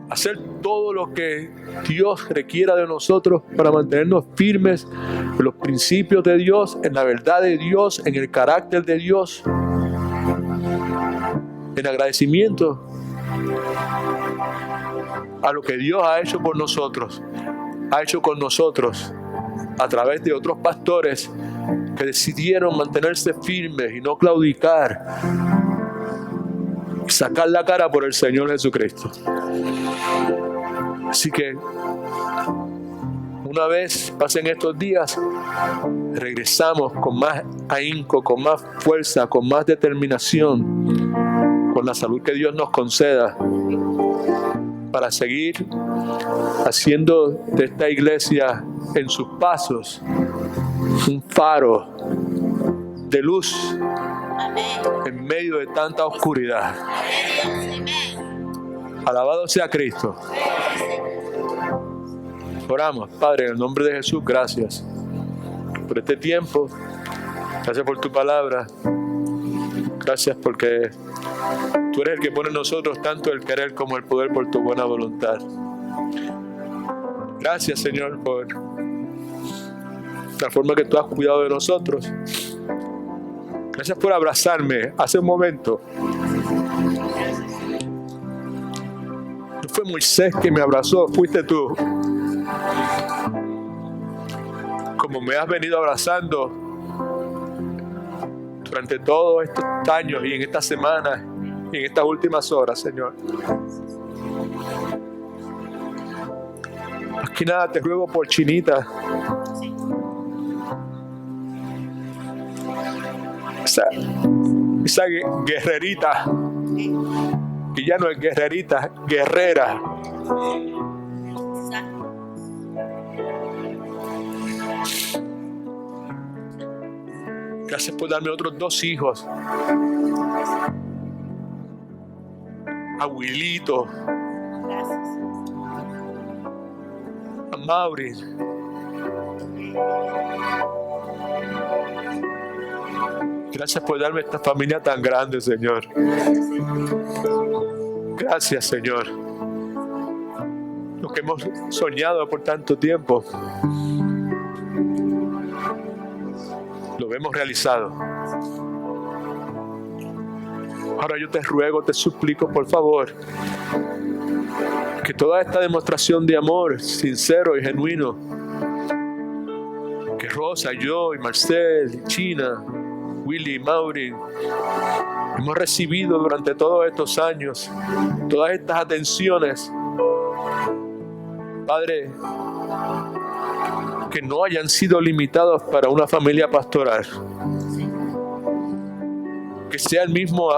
S3: hacer todo lo que Dios requiera de nosotros para mantenernos firmes en los principios de Dios, en la verdad de Dios, en el carácter de Dios, en agradecimiento a lo que Dios ha hecho por nosotros, ha hecho con nosotros a través de otros pastores que decidieron mantenerse firmes y no claudicar y sacar la cara por el Señor Jesucristo. Así que una vez pasen estos días, regresamos con más ahínco, con más fuerza, con más determinación, con la salud que Dios nos conceda, para seguir haciendo de esta iglesia en sus pasos un faro de luz en medio de tanta oscuridad. Alabado sea Cristo. Oramos, Padre, en el nombre de Jesús, gracias por este tiempo.
S1: Gracias por tu palabra. Gracias porque tú eres el que pone en nosotros tanto el querer como el poder por tu buena voluntad. Gracias, Señor, por la forma que tú has cuidado de nosotros. Gracias por abrazarme hace un momento. No fue Moisés que me abrazó, fuiste tú. Como me has venido abrazando durante todos estos años y en estas semanas y en estas últimas horas, Señor. Más que nada te ruego por Chinita. Esa guerrerita, que ya no es guerrerita, guerrera. Gracias por darme otros 2 hijos. A Wilito.
S2: Gracias.
S1: A Mauri. Gracias por darme esta familia tan grande, Señor. Gracias, Señor. Lo que hemos soñado por tanto tiempo, lo hemos realizado. Ahora yo te ruego, te suplico, por favor, que toda esta demostración de amor sincero y genuino que Rosa, yo y Marcel, y China, Willy y Mauri hemos recibido durante todos estos años, todas estas atenciones, Padre, que no hayan sido limitados para una familia pastoral. Que sea el mismo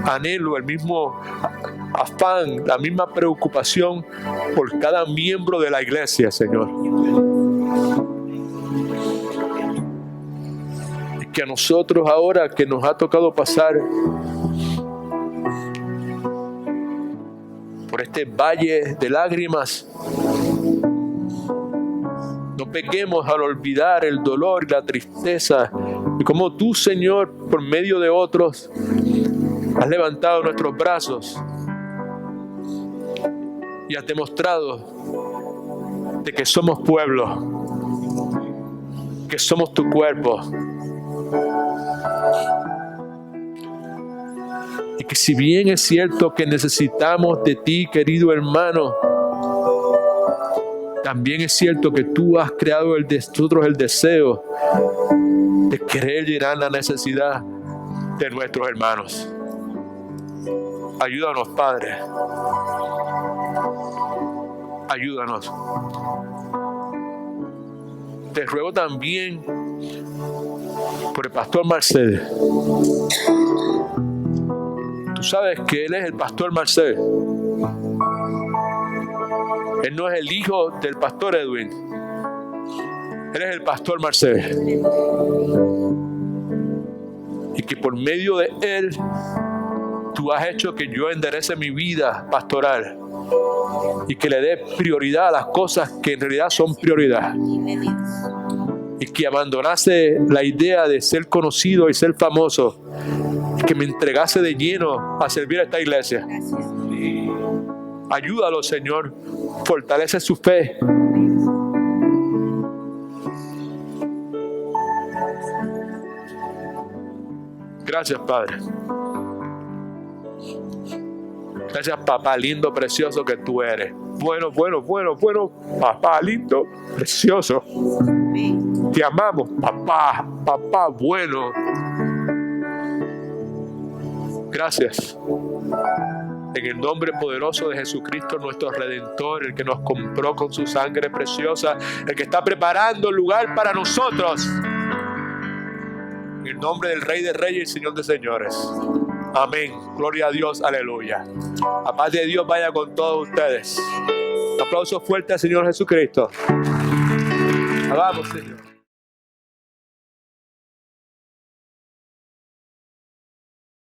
S1: anhelo, el mismo afán, la misma preocupación por cada miembro de la iglesia, Señor. Y que a nosotros ahora que nos ha tocado pasar por este valle de lágrimas, no pequemos al olvidar el dolor y la tristeza y como tú, Señor, por medio de otros, has levantado nuestros brazos y has demostrado de que somos pueblo, que somos tu cuerpo. Y que si bien es cierto que necesitamos de ti, querido hermano, también es cierto que tú has creado en nosotros el deseo de querer llenar la necesidad de nuestros hermanos. Ayúdanos, Padre. Ayúdanos. Te ruego también por el pastor Marcel. Tú sabes que él es el pastor Marcel. Él no es el hijo del pastor Edwin. Él es el pastor Marcel. Y que por medio de él, tú has hecho que yo enderece mi vida pastoral. Y que le dé prioridad a las cosas que en realidad son prioridad. Y que abandonase la idea de ser conocido y ser famoso. Y que me entregase de lleno a servir a esta iglesia. Ayúdalo, Señor. Fortalece su fe. Gracias, Padre. Gracias, papá lindo, precioso que tú eres. Bueno, papá lindo, precioso. Te amamos, papá bueno. Gracias. En el nombre poderoso de Jesucristo, nuestro Redentor, el que nos compró con su sangre preciosa, el que está preparando lugar para nosotros. En el nombre del Rey de Reyes y Señor de Señores. Amén. Gloria a Dios. Aleluya. La paz de Dios vaya con todos ustedes. Un aplauso fuerte al Señor Jesucristo. Alabamos, Señor.